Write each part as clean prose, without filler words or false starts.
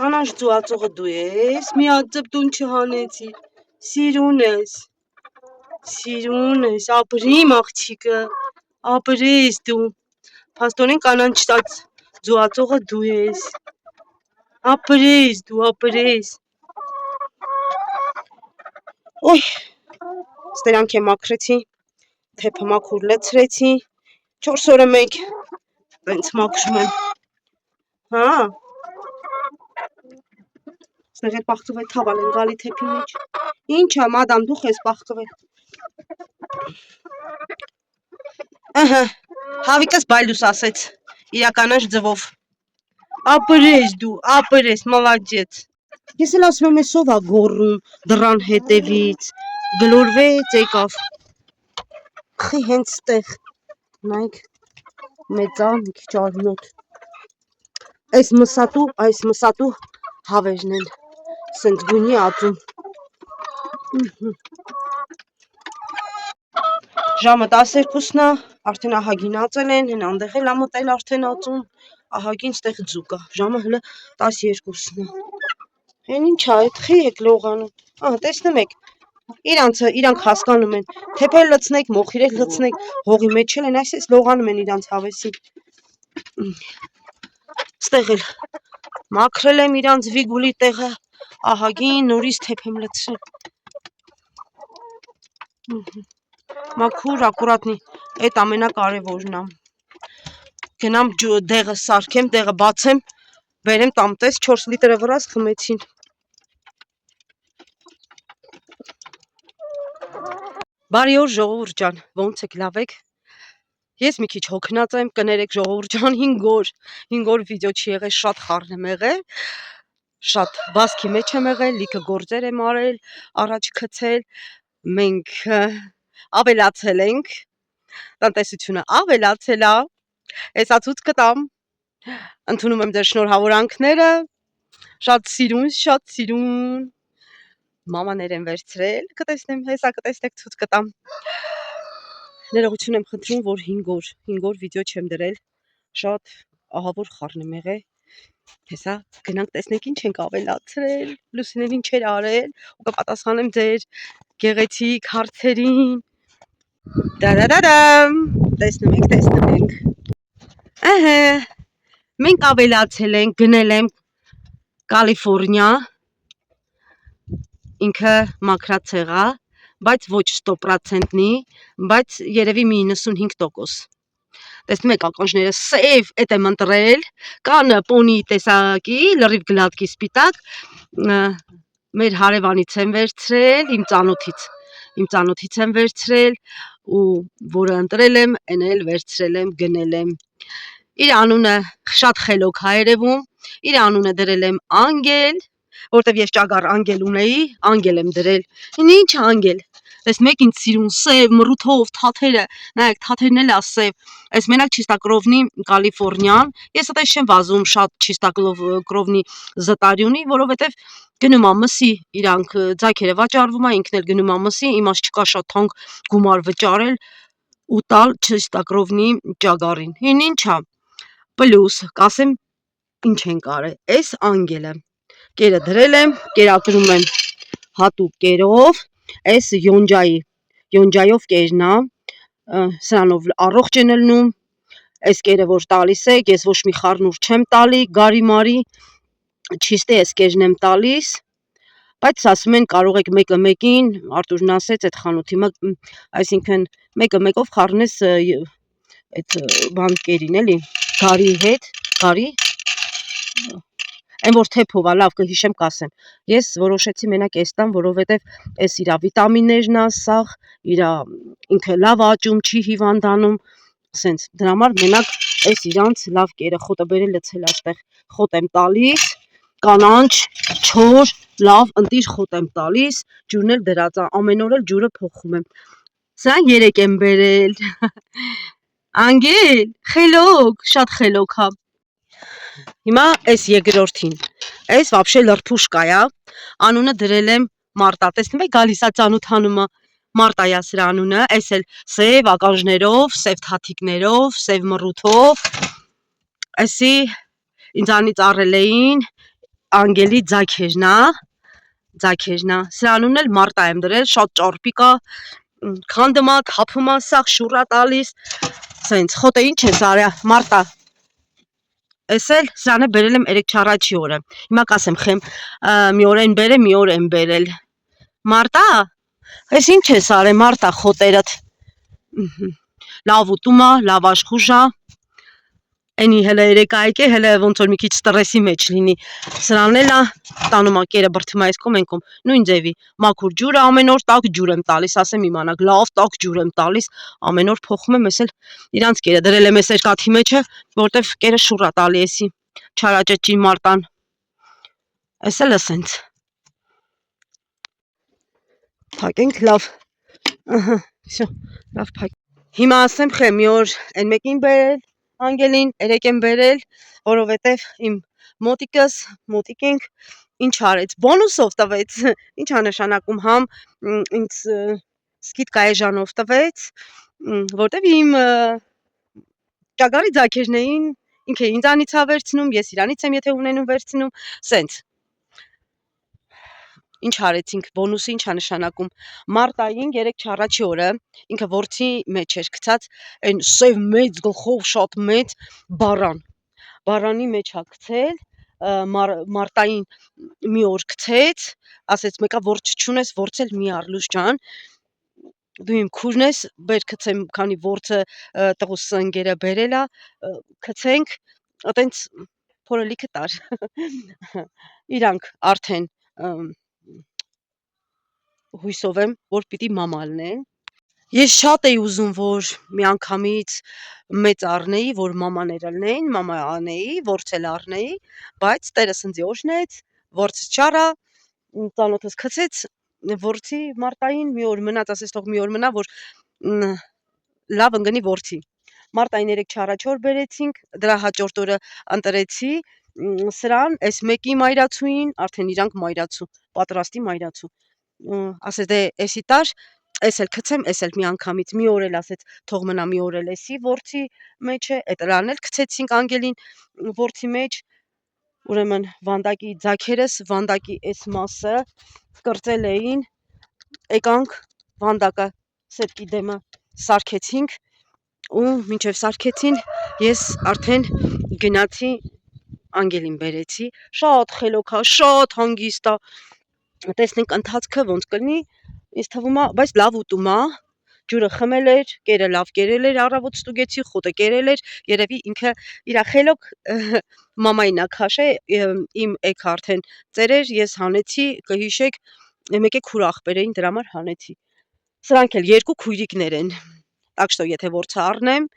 Կանանչ ծուածողը դու ես, մի ածып տուն չհանեցի, սիրուն ես, ապրիմ աղջիկը, ապրես դու, փաստորեն կանանչ ծուածողը դու ես, ապրես դու, ապրես, ոյ, ստերանք եմ մաքրեցի, թեփը մաքուր լցրեցի, 4 օրը մեկ, տենց մաքրում եմ, հա, ստեղ էլ պաղկվել թավալ են գալի թեփի մեջ, ինչա մադամ դու խես պաղկվել, Հավիկս բայլուս ասեց, իրականաշ ձվով, ապրես դու, ապրես, մալաջեց, ես էլ ասում եմ ես ով ա գոռում դռան հետևից, գլորվեց եկավ, խի հենց ստեղ, նայք, մեծա, մի քիչ արմոտ, այս մսատու հավերն են, սենց գույնի ածում, ժամը 12-ն է, արդեն ահագին ածել են, հեն անդեղ էլ ամտել արդեն ածում, ահագին ստեղ ձուկ է, ժամը հլը 12-ն է, հեն ինչ է, այդ խի եք լողանում, տեսնում եք, իրանք հասկանում են, թեփել լցնեք, մոխիրել լցնեք, հողի մեջ էլ են, այս լողանում են իրանց հավեսին, ստեղ էլ մաքրել եմ իրանց վիգուլի տեղը, ահագին նորից թեփ եմ լցրել, մաքուր, ակուրատնի, այդ ամենակարևորն է, գնամ դեղը սարքեմ, դեղը բացեմ, բերեմ տամտես 4 լիտրը վրաս խմեցին, բարի օր ժողովուրդ ջան, ոնց եք լավ եք, ես մի քիչ հոգնած եմ, կներեք ժողովուրդ ջան, 5 օր վիդեո չի եղել, շատ խառն եմ եղել, շատ վազքի մեջ եմ եղել, լիքը գործեր եմ արել, առաջ գցել, մենք ավելացել ենք, տնտեսությունը ավելացել է, հեսա ցույց կտամ, ընդունում եմ ձեր շնորհավորանքները, շատ սիրուն, մամաներ են վերցրել, կտեսնեմ, հեսա կտեսնեք ցույց կտամ, ներողություն եմ խնդրում, որ 5 օր վիդեո չեմ դրել, շատ ահավոր խառն եմ եղել, հեսա գնանք տեսնենք ինչ ենք ավելացրել, Լուսինեն ինչեր արել, ու կպատասխանեմ ձեր գեղեցիկ հարցերին, դադադադամ, տեսնում ենք, մենք ավելացել ենք, գնել եմ Կալիֆորնիա, ինքը մաքրացեղա, բայց ոչ 100%-նի, բայց երևի մի 95%, տեսնում եք ականջները սև, էդ եմ ընտրել, կան պոնի տեսակի, լրիվ գլատկի սպիտակ, մեր հարևանից եմ վերցրել, իմ ծանոթից եմ վերցրել, ու որը ընտրել եմ, են էլ վերցրել եմ, գնել եմ, իր անունը շատ խելոք է երևում, իր անունը դրել եմ Անգել, որտև ես ճագար անգել ունեի, անգել եմ դրել, ինչ անգել, տեսնում եք ինձ սիրուն, սև, մռութով, թաթերը, նայեք, թաթերն էլ է սև, այս մենակ չիստակրովնի Կալիֆորնիան, ես այդպես չեմ վազում շատ չիստակրովնի զտարյունի, որովհետև գնում է մսի, իրանք ձայքերը վաճառվում է, ինքն էլ գնում է մսի, իմաց չկա շատ թանկ գումար վճարել ու տալ չիստակրովնի ճագարին, հին ինչա, պլյուս, կասեմ ինչ ենք արել, այս անգելը, կերը դրել եմ, կերակրում եմ հատուկ կերով, այս յոնջայով կերն է, սրանով առողջ են ելնում, այս կերը որ տալիս եք, ես ոչ մի խառնուր չեմ տալի, գարի մարի, չիստե այս կերն եմ տալիս, բայց ասում են կարող եք մեկը մեկին, Արտուրն ասեց այդ խանութի, այսինքն մեկը մեկով խառնես այդ բան կերին էլի, գարի հետ, գարի, այն որ թեփով է, լավ կհիշեմ կասեմ, ես որոշեցի մենակ այս տամ, որովհետև այս իրա վիտամիններն է, սաղ, ինքը լավ աճում, չի հիվանդանում, սենց, դրա համար մենակ այս իրանց լավ կերը, խոտը բերել լցել աստեղ, խոտ եմ տալիս, կանանչ, չոր, լավ, ընտիր խոտ եմ տալիս, ջուրն էլ դրած է, ամեն օր էլ ջուրը փոխում եմ, սրան 3 եմ բերել, անգել, խելոք, շատ խելոք հա, հիմա այս երկրորդին, այս վաբշե լրփուշկա է, անունը դրել եմ Մարտա, տեսնում եք գալիս է ծանոթանումը, Մարտա է սրա անունը, այս էլ սև ականջներով, սև թաթիկներով, սև մռութով, այսի ինձանից առել էին, անգելի ձագերն է, սրանուն էլ մարտա եմ դրել, շատ ճարպիկ է, քանդում է, թափում է, սաղ շուռ է տալիս, սենց, խոտը ինչ է սարյա, մարտա, ես էլ սրանը բերել եմ 3-4 օրը, հիմա կասեմ խեմ, մի օր են բերել, մի օր են բերել, մարտա, ես ինչ է սարե, մարտա խոտերըտ, լավ ուտում է, լավ աշխուժ է, Էնի հələ երեկայեկե, հələ ոնց որ մի քիչ ստրեսի մեջ լինի, սրան էլ է, տանում է կերը բրդում է այս կողմ, այն կողմ, նույն ձևի, մաքուր ջուրը ամեն օր տաք ջուր եմ տալիս, ասեմ իմանաք, լավ տաք ջուր եմ տալիս, ամեն օր փոխում եմ, ես էլ իրանց կերը դրել եմ այս երկաթի մեջը, որտեվ կերը շուռ է տալի էսի, չարաճճի մարտան, ես էլ սենց, փակենք լավ, всё, լավ փակ, հիմա ասեմ խե, մի օր այն մեկին բերել, անգելին, 3 եմ բերել, որովհետև իմ մոտիկ ենք, ինչ արեց, բոնուսով տվեց, ինչ է նշանակում, համ ինձ սկիդկա էժանով տվեց, որտև իմ ճագարի ձագերն էին, ինքը ինձանից է վերցնում, ես իրանից եմ եթե ունենում վերցնում, սենց, ինչ արեցինք, բոնուսը ինչ է նշանակում, մարտային 3-4 օրը, ինքը որդի մեջ էր գցած, այն սև մեծ գլխով շատ մեծ բարանի մեջ է գցել, մարտային մի օր գցեց, ասեց մեկա ворց չունես, ворցել մի առլուս ջան, դու իմ քուրն ես, բեր գցեմ, քանի ворցը տղուս ընկերը բերել է, գցենք, այտենց փորը լիքը տար, իրանք արդեն հույսով եմ, որ պիտի մամա լնեն, ես շատ էի ուզում, որ միանգամից մեծ առնեի, որ մամաները լնեին, մամա անեի, ворցել առնեի, բայց տերս ինձի օժնեց, ворցս չարա, ծանոթս գցեց, ворցի մարտային մի օր մնաց, ասես թող մի օր մնա, որ լավ ընկնի ворցի, մարտային 3-4 օր բերեցինք, դրա հաջորդ օրը ընտրեցի, սրան, այս մեկի մայրացուին, արդեն իրանք մայրացու, պատրաստի մայրացու, ասեց դե էսի տար, ես էլ գցեմ, ես էլ միանգամից, մի օր էլ ասեց, թող մնա մի օր էլ էսի ворցի մեջ է, այդ լան էլ գցեցինք անգելին ворցի մեջ, ուրեմն վանդակի ձագերս, վանդակի այս մասը կրծել էին, եկանք վանդակը սետքի դեմը սարքեցինք, ու մինչև սարքեցին, ես արդեն գնացի անգելին բերեցի, շատ խելոք է, շատ հանգիստ է, տեսնենք ընթացքը ոնց կլինի, ինձ թվում է, բայց լավ ուտում է, ջուրը խմել էր, կերը լավ կերել էր, առավոտ ստուգեցի, խոտը կերել էր, երևի ինքը իր խելոք մամային է քաշել, իմ էգը արդեն ծերեր, ես հանեցի, կհիշեք, մեկ է քուր ախպեր էին, դրա համար հանեցի, սրանք էլ 2 քույրիկներ են, так что եթե ворցը առնեմ,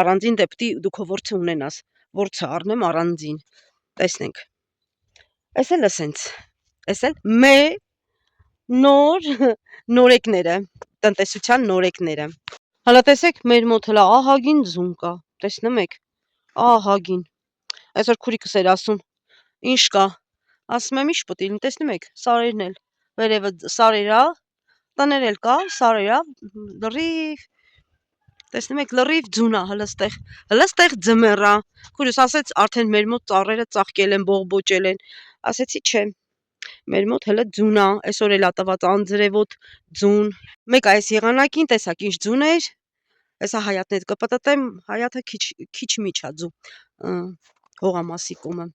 առանձին դե պիտի դու քո ворցը ունենաս, ворցը առնեմ առանձին, տեսնենք, ես էլ սենց, ես էլ նոր նորեկները, տնտեսության նորեկները, հələ տեսեք, մեր մոտ հələ ահագին ձուն կա, տեսնում եք, ահագին, այսօր քուրիկս էր ասում, ինչ կա, ասում եմ ինչ պիտի լինի, տեսնում եք, սարերն էլ, վերևը սարեր է, տներ էլ կա, սարեր է, լրիվ, տեսնում եք, լրիվ ձուն է, հələ ստեղ ձմեռ է, քուրս ասեց, արդեն մեր մոտ ծառերը ծաղկել են, բողբոջել են, ասեցի չէ, մեր մոտ հələ ձուն է, այսօր էլ տված անձրևոտ ձուն, մեկ այս եղանակին տեսակ ինչ ձուն էր, հեսա հայատն հետ կպտտեմ, հայատը քիչ միչ է ձու, հողամասի կոմը,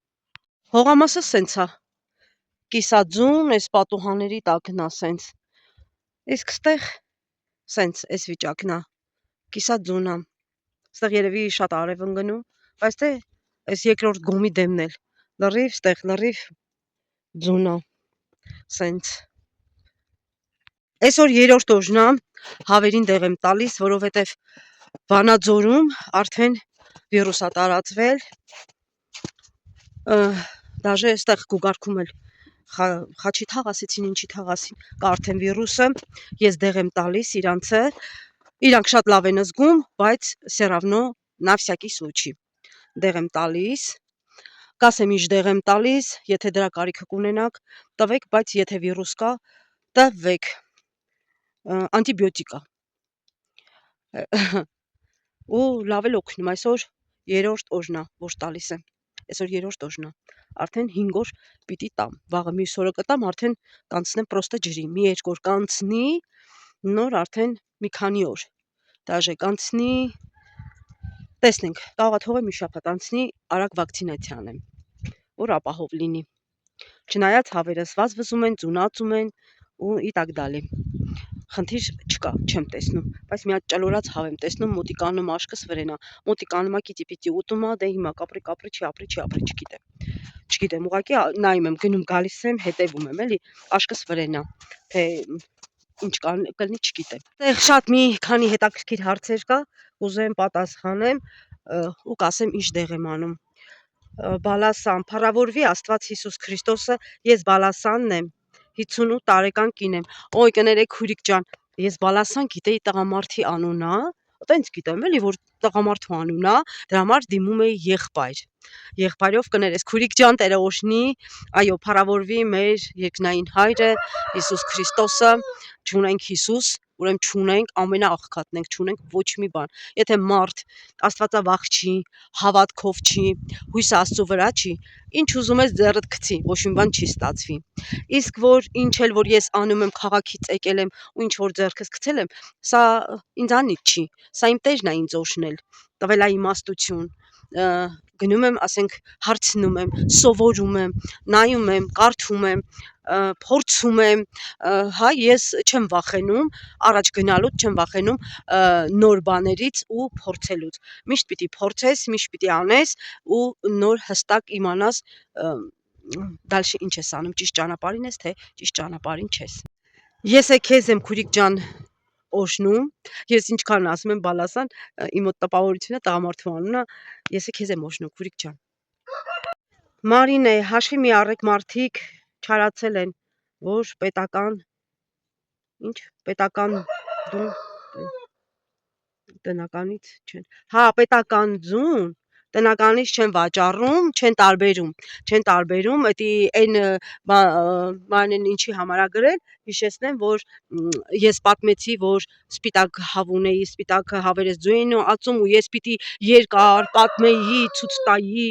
հողամասը սենց է, կիսաձուն, այս պատուհանների տակն է սենց, իսկ ստեղ սենց այս վիճակն է, կիսաձուն է, ստեղ երևի շատ արև ընկնում, բայց թե այս երկրորդ գոմի դեմն էլ, լրիվ ստեղ, լրիվ ձուն է, սենց, այսօր 3-րդ օրն է, հավերին դեղ եմ տալիս, որովհետև Վանաձորում արդեն վիրուս է տարածվել, դաժե այստեղ գուգարկում էլ խաչի թաղ ասեցին, ինչի թաղ ասին, կա արդեն վիրուսը, ես դեղ եմ տալիս իրանցը, իրանք շատ լավ են զգում, բայց все равно на всякий случай դեղ եմ տալիս, կասեմ ինչ դեղ եմ տալիս, եթե դրա կարիքը կունենաք, տվեք, բայց եթե վիրուս կա, տվեք, անտիբիոտիկ է, ու լավ էլ օգնում, այսօր 3-րդ օրն է, որ տալիս եմ, այսօր 3-րդ օրն է, արդեն 5 օր պիտի տամ, վաղը մյուս օրը կտամ, արդեն կանցնեմ պրոստը ջրի, մի 2 օր կանցնի, նոր արդեն մի քանի օր, դաժե կանցնի, տեսնենք, կարող է թողե մի շաբաթ անցնի, արագ վակցինացիա անեմ, որ ապահով լինի, չնայած հավերս վազվզում են, ձունածում են ու ի տակ դալի, խնդիր չկա, չեմ տեսնում, բայց մի հատ ճլորած հավ եմ տեսնում, մոտիկանում աշկս վրենա, մոտիկանում կիտի պիտի ուտում դե հիմա կապրի, չի ապրի, չգիտեմ, ուղղակի նայում եմ, գնում գալիս եմ, հետևում եմ, էլի, աշկս վրենա, թե ինչ կլինի չգիտեմ։ Այդտեղ շատ մի քանի հետաքրքիր հարցեր կա, ուզեմ պատասխանեմ ու կասեմ ինչ դեղ եմ անում։ Բալասան, փառավորվի Աստված Հիսուս Քրիստոսը, ես Բալասանն եմ, 58 տարեկան կին եմ։ Օй կներեք քուրիկ ջան, ես Բալասան գիտեի տղամարդի անունը, տենց գիտեմ էլի որ տղամարդու անունն է, դրա համար դիմում էի եղբայր։ Եղբայրով կներես քուրիկ ջան, Տերը օրհնի, այո, փառավորվի մեր երկնային հայրը Հիսուս Քրիստոսը, չունենք Հիսուս, ուրեմն չունենք, ամենաաղքատն ենք, չունենք ոչ մի բան։ Եթե մարդ աստվածավախ չի, հավատքով չի, հույսը Աստծո վրա չի, ինչ ուզում ես ձեռդ գցի, ոչ մի բան չի ստացվի։ Իսկ որ ինչ էլ որ ես անում եմ, քաղաքից եկել եմ ու ինչ որ ձեռքս գցել եմ, սա ինձանից չի, սա իմ Տերն է ինձ օրհնել, տվել է իմաստություն, գնում եմ, ասենք, հարցնում եմ, սովորում եմ, նայում եմ, կարդում եմ, փորձում եմ, հա, ես չեմ վախենում, առաջ գնալուց չեմ վախենում նոր բաներից ու փորձելուց։ Միշտ պիտի փորձես, միշտ պիտի անես ու նոր հստակ իմանաս դալշի ինչ ես անում, ճիշտ ճանապարհին ես, թե ճիշտ ճանապարհին չես։ Ես է քեզ եմ քուրիկ ջան օրհնում, ես ինչքան ասում եմ Բալասան, իմ մոտ տպավորությունը տղամարդու անունը, ես է քեզ եմ օրհնում քուրիկ ջան։ Մարին է, հաշվի մի առեք մարդիկ չարացել են, որ պետական տնականից չեն, հա, պետական ձուն տնականից չեն վաճառում, չեն տարբերում, էդի այն բանն ինչի համար է գրել, հիշեցնեմ, որ ես պատմեցի, որ սպիտակ հավ ունեի, սպիտակ հավերես ձու էին ածում ու ես պիտի երկար պատմեի, ցույց տայի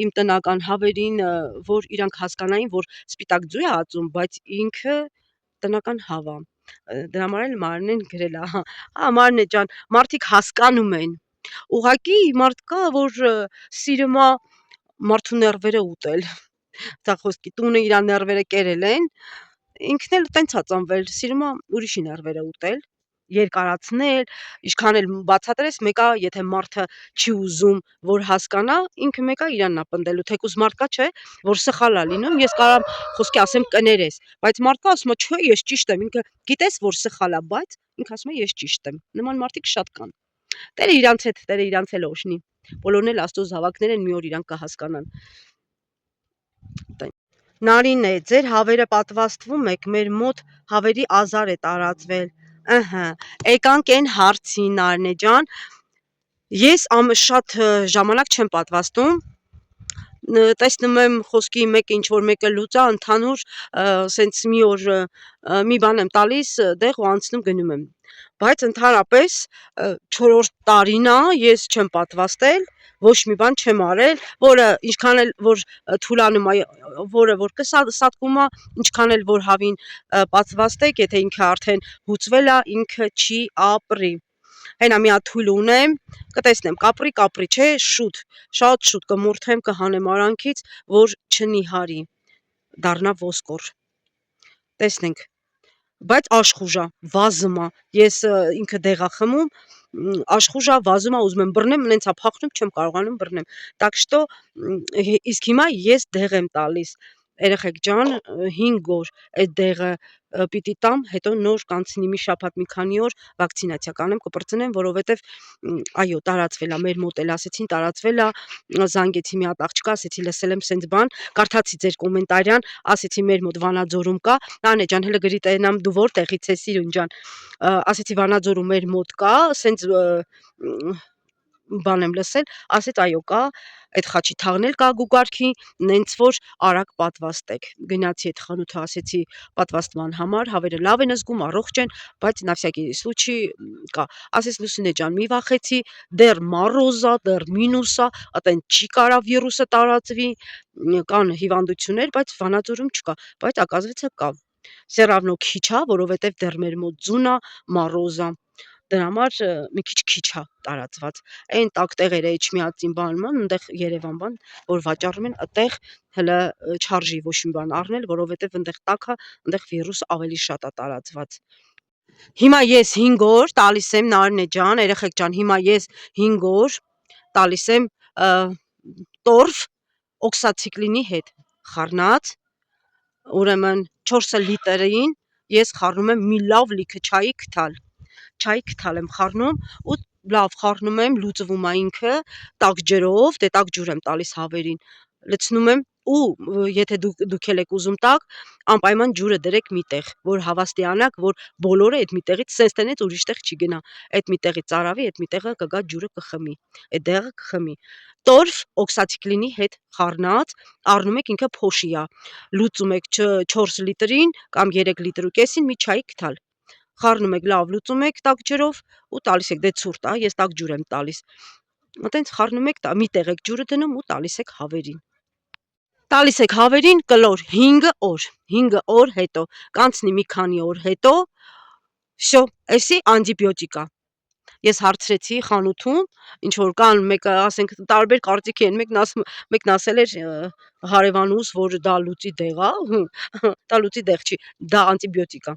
իմ տնական հավերին, որ իրանք հասկանային, որ սպիտակ ձու է ածում, բայց ինքը տնական հավ է։ Դրա համար էլ Մարինեն գրել է, հա, Մարինե ջան, մարդիկ հասկանում են, ուղղակի մարդ կա, որ սիրում է մարդու ներվերը ուտել, դա խոսքի տունը իր ներվերը կերել են, ինքն էլ տենց է ծնվել, սիրում է ուրիշի ներվերը ուտել, երկարացնել, ինչքան էլ բացատրես, մեկը եթե մարդը չի ուզում, որ հասկանա, ինքը մեկը իրանն է պնդելու, թեկուզ մարդկա չէ, որ սխալ է լինում, ես կարամ խոսքի ասեմ կներես, բայց մարդկա ասում է, չէ, ես ճիշտ եմ, ինքը գիտես, որ սխալ է, բայց ինքը ասում է ես ճիշտ եմ։ Նման մարդիկ շատ կան։ Տերը իրանց էլ օրհնի։ Բոլորն էլ Աստծո զավակներ են, մի օր իրանք կհասկանան։ Նարին է, ձեր հավերը պատվաստվում եք, մեր մոտ հավերի ազար է տարածվել։ Ըհը, եկանք այն հարցին, Նարինե ջան, ես շատ ժամանակ չեմ պատվաստում, տեսնում եմ խոսքի մեկը ինչ որ մեկը լուծա ընդհանուր սենց մի օր մի բան եմ տալիս դեղ ու անցնում գնում եմ, բայց ընդհանրապես 4-րդ տարին է ես չեմ պատվաստել, ոչ մի բան չեմ արել, որը ինչքան էլ որ թուլանում է, որը որ կսատկում է, ինչքան էլ որ հավին պատվաստեք, եթե ինքը արդեն հուծվել է, ինքը չի ապրի։ Հենա մի հատ թույլ ունեմ, կտեսնեմ, կապրի, չէ, շատ շուտ կմորթեմ, կհանեմ արանքից, որ չնիհարի, դառնա ոսկոր, տեսնենք, բայց աշխուժա, վազում է, ես ինքը դեղա խմում, աշխուժա, վազում է, ուզում եմ բռնեմ, նենց է փախնում, չեմ կարողանում բռնեմ, так что իսկ հիմա ես դեղ եմ տալիս, երեխեք ջան, 5 օր այդ դեղը պիտի տամ, հետո նոր կանցնի մի շաբաթ, մի քանի օր վակցինացիա կանեմ, կպրծնեմ, որովհետև այո, տարածվել է, մեր մոտ էլ ասեցին, տարածվել է, զանգեցի մի հատ աղջկա, ասեցի լսել եմ սենց բան, կարդացի ձեր կոմենտարյան, ասեցի մեր մոտ Վանաձորում կա, Նանե ջան, հələ գրի տենամ դու որտեղից ես, սիրուն ջան, ասեցի Վանաձորում մեր մոտ կա, սենց բան եմ լսել, ասեց այո կա, այդ խաչի թաղն էլ կա գուգարքի, նենց որ արագ պատվաստեք։ Գնացի այդ խանութը, ասեցի պատվաստման համար, հավերը լավ են զգում, առողջ են, բայց на всякий случай կա։ Ասեց Լուսինե ջան, մի վախեցի, դեռ մառոզա, դեռ մինուսա, ատեն չի կարա վիրուսը տարածվի, կան հիվանդություններ, բայց Վանաձորում չկա, բայց оказывается կա։ Все равно քիչ է, որովհետև դեռ մեր մոտ ձուն է, մառոզ է։ Դրա համար մի քիչ է տարածված։ Այն տակ տեղերը Էջմիածին բանն, այնտեղ Երևան բան, որ վաճառում են, այդտեղ հələ չարժի ոչ մի բան առնել, որովհետև այնտեղ տաք է, այնտեղ վիրուսը ավելի շատ է տարածված։ Հիմա ես 5 օր տալիս եմ Նարինե ջան, երեխեք ջան, հիմա ես 5 օր տալիս եմ տորֆ օքսացիկլինի հետ խառնած, ուրեմն 4 լիտրին ես խառնում եմ մի լավ լիքը չայի քթալ եմ խառնում ու լավ խառնում եմ, լուծվում է ինքը տաք ջրով, դե տաք ջուր եմ տալիս հավերին, լցնում եմ ու եթե դուք եք ուզում տաք, անպայման ջուրը դրեք մի տեղ, որ հավաստիանաք, որ բոլորը այդ մի տեղից սենց տնից ուրիշ տեղ չի գնա, այդ մի տեղից ծարավի, այդ մի տեղը կգա ջուրը կխմի, այդ դեղը կխմի։ Տորֆ օքսացիկլինի հետ խառնած, առնում եք ինքը փոշի է, լուծում եք 4 լիտրին կամ 3 լիտր ու կեսին մի չայի քթալ, խառնում եք լավ, լուծում եք տաք ջրով ու տալիս եք, դե ցուրտ է, ես տաք ջուր եմ տալիս, այտենց խառնում եք, մի տեղ եք ջուրը դնում ու տալիս եք հավերին։ Տալիս եք հավերին կլոր 5 օր հետո, կանցնի մի քանի օր հետո, всё, էսի անտիբիոտիկ է։ Ես հարցրեցի խանութում, ինչ որ կան, մեկը ասենք տարբեր կարծիքի են, մեկն ասել էր հարևանուս, որ դա լուծի դեղ է, դա լուծի դեղ չի, դա անտիբիոտիկ է։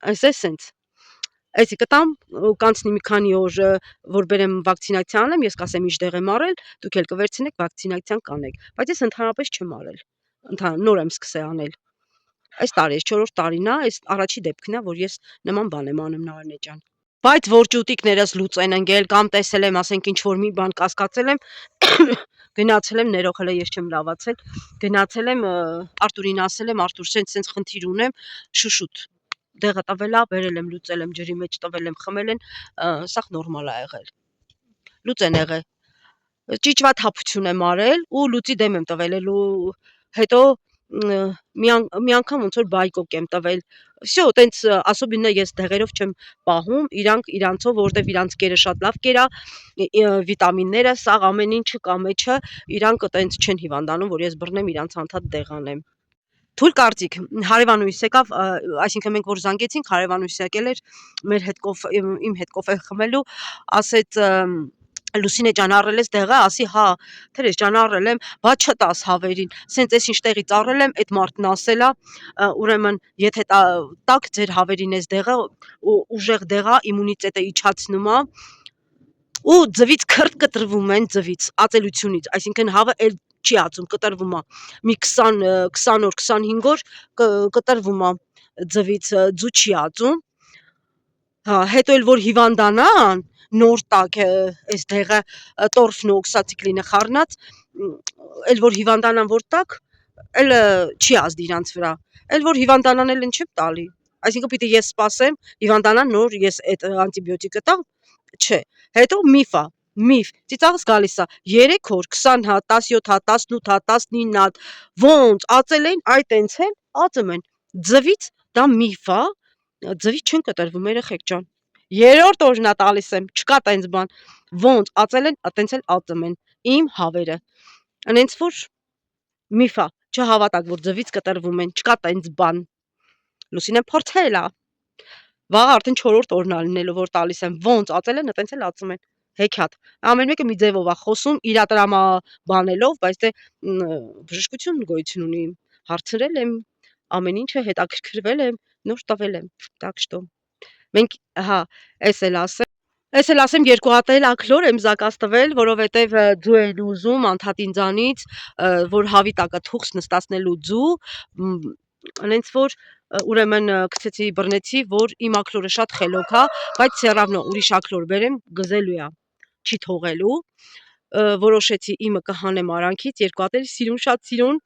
Այսպես սենց։ Էսի կտամ, կանցնի մի քանի օր, որ բերեմ վակցինացիա անեմ, ես կասեմ ինչ դեղ եմ արել, դուք էլ կվերցնեք վակցինացիան կանեք, բայց ես ընդհանրապես չեմ արել, նոր եմ սկսել անել։ Այս տարի, 4-րդ տարին է, այս առաջի դեպքն է, որ ես նման բան եմ անում Նարինե ջան։ Բայց որ ճուտիկներս լուծեն ընկել կամ տեսել եմ, ասենք ինչ որ մի բան կասկածել եմ, գնացել եմ, ներող հələ ես չեմ լավացել, գնացել եմ Արտուրին ասել եմ, Արտուր, սենց խնդիր ունեմ, շուշուտ դեղը տվել է, բերել եմ, լուծել եմ, ջրի մեջ տվել եմ, խմել են, սաղ նորմալ է եղել։ Լուծեն եղել։ Ճիճվատ հափություն եմ արել ու լուծի դեմ եմ տվել, հետո մի անգամ ոնց որ բայկոկ եմ տվել։ Всё, տենց ասոբինը ես դեղերով չեմ պահում, իրանք իրանցով, որովհետև իրանց կերը շատ լավ կերա, վիտամինները, սաղ ամեն ինչը կա մեջը, իրանք տենց չեն հիվանդանում, որ ես բռնեմ իրանց անդադ դեղ անեմ։ Թույլ կարծիք, հարևանուհիս եկավ, այսինքն մենք որ զանգեցինք, հարևանուհիս եկել էր իմ հետ կոֆե խմելու, ասեց Լուսինե ջան առել ես դեղը, ասի հա, թերես ջան առել եմ, բա չտաս հավերին, սենց էս ինչ տեղից առել եմ, այդ մարդն ասել է, ուրեմն եթե տաք ձեր հավերին ես դեղը, ուժեղ դեղ է, իմունիտետը իջացնում է, ու ձվից քրտ կտրվում են ձվից, ածելությունից, այսինքն հավը էլ չի ածում, կտրվում է, մի 20 օր, 25 օր կտրվում է ձվից, ձու չի ածում, հա, հետո էլ որ հիվանդանան, նոր տակ այս դեղը տորֆն ու օքսացիկլինը խառնած, էլ որ հիվանդանան որ տակ, էլ չի ազդի իրանց վրա, էլ որ հիվանդանան էլ չեմ տալի, այսինքն պիտի ես սպասեմ, հիվանդանան նոր ես այդ անտիբիոտիկը տամ, չէ, հետո միֆ, ծիծաղս գալիս է, 3 օր, 20 հատ, 17 հատ, 18 հատ, 19 հատ, ոնց ածել են, այ տենց են, ածում են, ձվից, դա միֆ է, ձվից չեն կտրվում երեխեք ջան, 3-րդ օրն է տալիս եմ, չկա տենց բան, ոնց ածել են, տենց էլ ածում են, իմ հավերը, այնց որ միֆ է, չհավատաք, որ ձվից կտրվում են, չկա տենց բան, Լուսինեն փորձել է, վաղ արդեն 4-րդ օրն է լինելու, որ տալիս եմ, ոնց ածել են, տենց էլ ածում են, հեքիաթ, ամեն մեկը մի ձևով է խոսում, իրա տրամաբանելով, բայց դե բժշկություն գոյություն ունի, հարցրել եմ, ամեն ինչը հետաքրքրվել եմ, նոր տվել եմ, так что մենք, հա, Էս էլ ասեմ 2 հատ էլ աքլոր եմ զակած տվել, որովհետև ձու են ուզում անդադ ինձանից, որ հավի տակը թուղս նստացնելու ձու, այնց որ ուրեմն գցեցի բռնեցի, որ իմ աքլորը շատ խելոք է, բայց все равно ուրիշ աքլոր բերեմ, գզելու է, չի թողելու, որոշեցի իմը կհանեմ արանքից, երկու հատ էլ սիրուն, շատ սիրուն,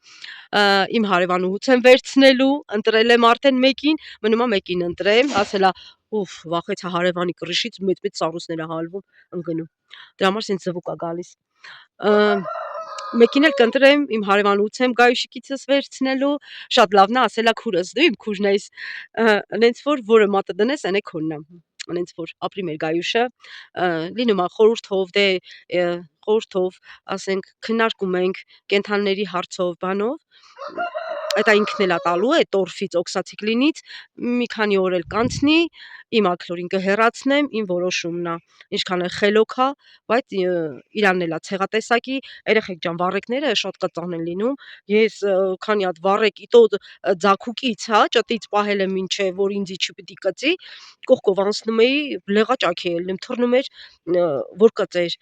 իմ հարևանուհուց եմ վերցնելու, ընտրել եմ արդեն մեկին, մնում է մեկին ընտրեմ, ասելա ուֆ, վախեցա հարևանի կռիշից մեծ-մեծ սառույցներ ա հալվում, ընկնում։ Դրա համար սենց զվուկ ա գալիս։ Մեկին էլ կընտրեմ, իմ հարևանուհուց եմ գայուշիկիցս վերցնելու, շատ լավն է, ասելա քուրս, դու իմ քուրն ես, նենց որ որը մատը դնես, այն է քոնն է, նենց որ ապրի մեր գայուշը, լինում է խորհուրդով, դե խորհուրդով, ասենք քննարկում ենք կենթանիների հարցով, բանով, Դա ինքն էլ է տալու է տորֆից, օքսացիկլինից, մի քանի օր էլ կանցնի, իմ աքլորին կհեռացնեմ, իմ որոշումն է, ինչքան էլ խելոք է, բայց իրանն էլ է ցեղատեսակի, երեխեք ջան, վառեկները շատ կծան են լինում, ես քանի հատ վառեկ իտո ձագուկից, հա, ճտից պահել եմ մինչև որ ինձի չպիտի կծի, կողքով անցնում էի, լեղաճաքի ելնում, թռնում էր, որ կծեր,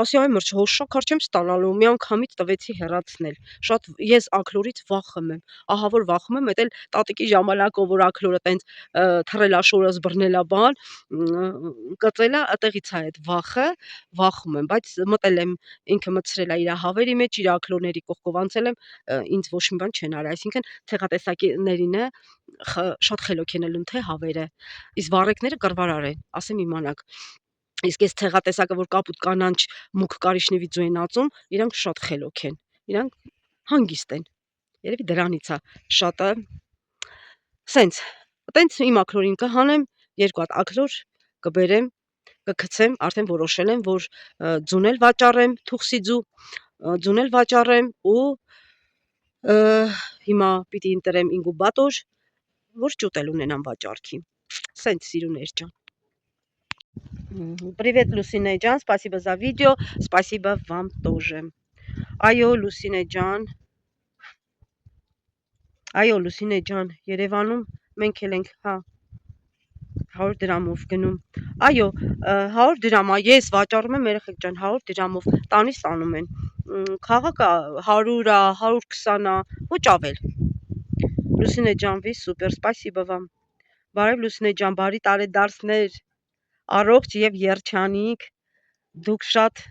ասի այ մրճ հոշակ չեմ ստանալու, մի անգամից տվեցի հեռացնել, շատ ես աքլորից վախում եմ, ահա որ վախում եմ, էդ էլ տատիկի ժամանակով որ աքլորը տենց թռելա շորս բռնելա բան, կծելա, ատեղից է այդ վախը, վախում եմ, բայց մտել եմ, ինքը մտցրել է իր հավերի մեջ, իր աքլորների կողքով անցել եմ, ինձ ոչ մի բան չեն արել, այսինքն ցեղատեսակիներինը շատ խելոք են ելնում թե հավերը, իսկ վառեկները կռվարար են, ասեմ իմանաք, իսկ այս ցեղատեսակը որ կապուտ կանանչ մուգ կարիճնի վիձու են ածում, իրանք շատ խելոք են, իրանք հանգիստ են, երևի դրանից է շատը, սենց, տենց իմ աքլորին կհանեմ, երկու հատ աքլոր կբերեմ, կգցեմ, արդեն որոշել եմ, որ ձուն էլ վաճառեմ, թուխսի ձու, ձուն էլ վաճառեմ ու հիմա պիտի ընտրեմ ինկուբատոր, որ ճուտ էլ ունենամ վաճառքի, սենց սիրուներ ջան։ Привет, Лусине Джан, спасибо за видео, спасибо вам тоже. Այո, Լուսինե ջան, այո, Լուսինե ջան, Երևանում մենք էլ ենք, հա, 100 դրամով գնում, այո, 100 դրամ, ես վաճառում եմ երեխեք ջան, 100 դրամով, տանից տանում են, քաղաքը 100-ա, 120-ա, ոչ ավել, Լուսինե ջան, վի սուպեր, спасибо вам, բարև Լուսինե ջան, բարի տարեդարձներ, առողջ եւ երջանիկ, դուք շատ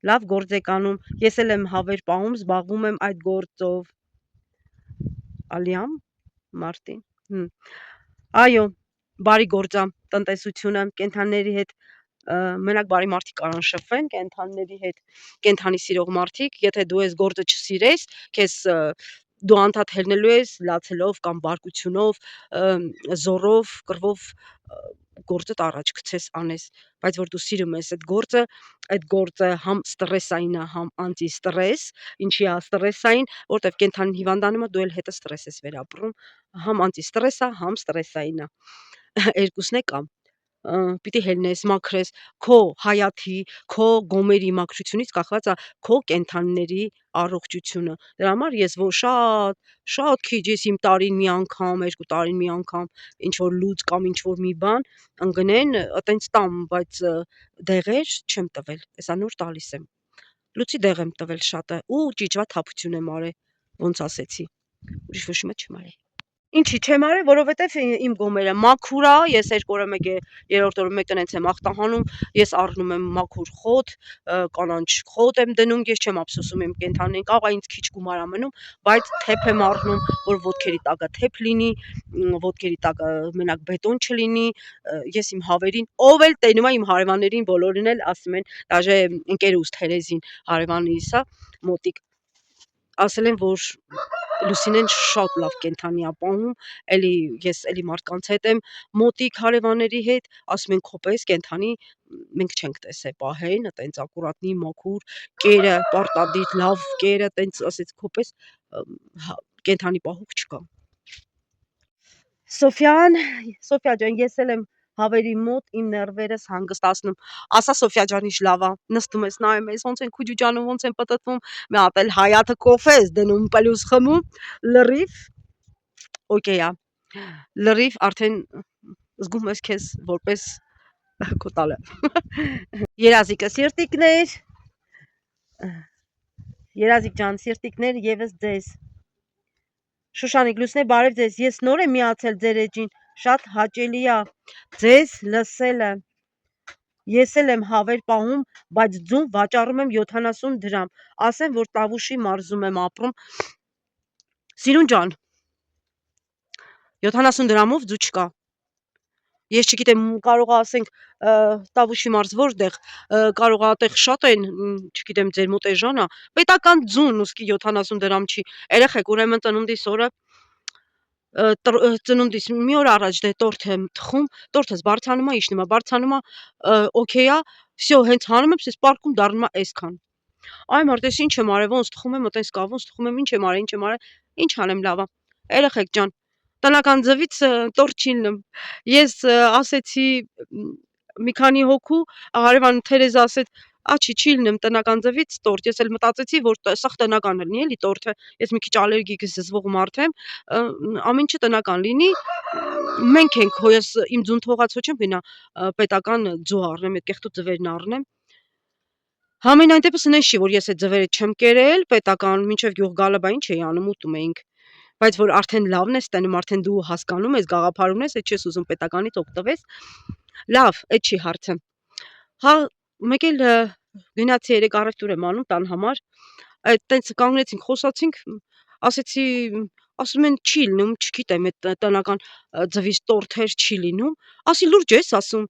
լավ գործ եք անում, ես էլ եմ հավեր պահում, զբաղվում եմ այդ գործով, Ալիամ, Մարտին, այո, բարի գործա, տնտեսությունը, կենթանիների հետ, մենակ բարի մարդիկ կարան շփվեն, կենթանիների հետ, կենթանի սիրող մարդիկ, եթե դու այս գործը չսիրես, քեզ դու անդադ հելնելու ես լացելով կամ բարկությունով, զորով, կռվով գործդ առաջ գցես անես, բայց որ դու սիրում ես այդ գործը համ ստրեսային է, համ անտիստրես, ինչի է ստրեսային, որտեվ կենթանին հիվանդանում է, դու էլ հետը ստրես ես վերապրում, համ անտիստրես է, համ ստրեսային է, երկուսն է կամ, պիտի հելնես, մաքրես, քո հայաթի, քո գոմերի մաքրությունից կախված է քո կենթանիների առողջությունը, դրա համար ես որ շատ քիչ ես իմ տարին մի անգամ, 2 տարին մի անգամ, ինչ որ լուծ կամ ինչ որ մի բան, ընկնեն, տենց տամ, բայց դեղեր չեմ տվել, հեսա նոր տալիս եմ, լուծի դեղ եմ տվել շատը, ու ճիճվա թափություն եմ արել, ոնց ասեցի, ուրիշ ոչ մի չեմ արել, ինչի չեմ արել, որովհետև իմ գոմերը մաքուր է, ես 2 օրը մեկ է, 3-րդ օրը մեկը նենց եմ ախտահանում, ես առնում եմ մաքուր խոտ, կանանչ խոտ եմ դնում, ես չեմ ափսոսում իմ կենթանին, կարող է ինձ քիչ գումար ա մնում, բայց թեփ եմ առնում, որ ոտքերի տակը թեփ լինի, ոտքերի տակը մենակ բետոն չլինի, ես իմ հավերին, ով էլ տենում է իմ հարևաններին, բոլորին էլ ասում են, դաժե ընկերուս Թերեզին հարևանիս է, մոտիկ ասել են, որ Լուսինեն շատ լավ կենթանի է պահում, ես էլի մարդկանց հետ եմ մոտիկ հարևանների հետ, ասում են քո պես կենթանի մենք չենք տեսել պահեն, տենց ակուրատնի, մաքուր, կերը, պարտադիր, լավ կերը, տենց ասեց քո պես կենթանի պահող չկա։ Սոֆիա ջան, ես էլ եմ հավերի մոտ իմ ներվերս հանգստացնում, ասա Սոֆիա ջան, ինչ լավ է, նստում ես, նայում ես, ոնց են քուջուջանում, ոնց են պտտվում, մի հատ էլ հայաթը կոֆե ես դնում, պլյուս խմում, լրիվ, օքեյ է, լրիվ արդեն զգում ես քեզ որպես քո տալը։ Երազիկը սիրտիկներ, Երազիկ ջան, սիրտիկներ եւս ձեզ։ Շուշանիկ Լուսնե, բարև ձեզ, ես նոր եմ միացել ձեր էջին, շատ հաճելի է ձեզ լսելը, Ես էլ եմ հավեր պահում, բայց ձուն վաճառում եմ 70 դրամ, ասեմ, որ Տավուշի մարզում եմ ապրում։ Սիրուն ջան, 70 դրամով ձու չկա։ Ես չգիտեմ, կարող է ասենք Տավուշի մարզ որտեղ, կարող է այդտեղ շատ են, չգիտեմ, ձեր մոտ էժան է, պետական ձուն ուստի 70 դրամ չի։ Երեխեք, ուրեմն ծնունդիս օրը ծնունդիս մի օր առաջ դե տորթ եմ թխում, տորթս բարձանում է, իջնում է, բարձանում է, օքեյ է, всё, հենց հանում եմ, սես պարկում դառնում է այսքան։ Այ մարդ, ես ինչ եմ արել, ոնց թխում եմ, այտենց կա, ոնց թխում եմ, ինչ եմ արել, ինչ անեմ լավ է։ Երեխեք ջան, տնական ձվից տորթ չի լինում։ Ես ասեցի մի քանի հոգու, հարևան Թերեզա ասեց, աչի չի լինում տնական ձվից տորթ։ Ես էլ մտածեցի, որ սա տնական լինի էլի տորթը։ Ես մի քիչ ալերգիկ զզվող մարդ եմ, ամեն ինչը տնական լինի։ Մենք ենք, հո ես իմ ձուն թողած հո չեմ գնա պետական ձու առնեմ, այդ կեղտու ձվերն առնեմ։ Համենայն դեպս նշի, որ ես այդ ձվերը չեմ կերել, պետական մինչև գյուղ գալը, բա ինչ էի անում, ուտում էինք։ Բայց որ արդեն լավն ես տենում, արդեն դու հասկանում ես, գաղափարում ես, այդ չես ուզում պետականից օգտվես։ Լավ, այդ չի հարցը։ Հա, մեկ էլ գնացի երեք առևտուր եմ անում տան համար, այդ տենց կանգնեցինք, խոսացինք, ասեցի, ասում են չի լինում, չգիտեմ, այդ տնական ձվից տորթեր չի լինում, ասի լուրջ ես ասում։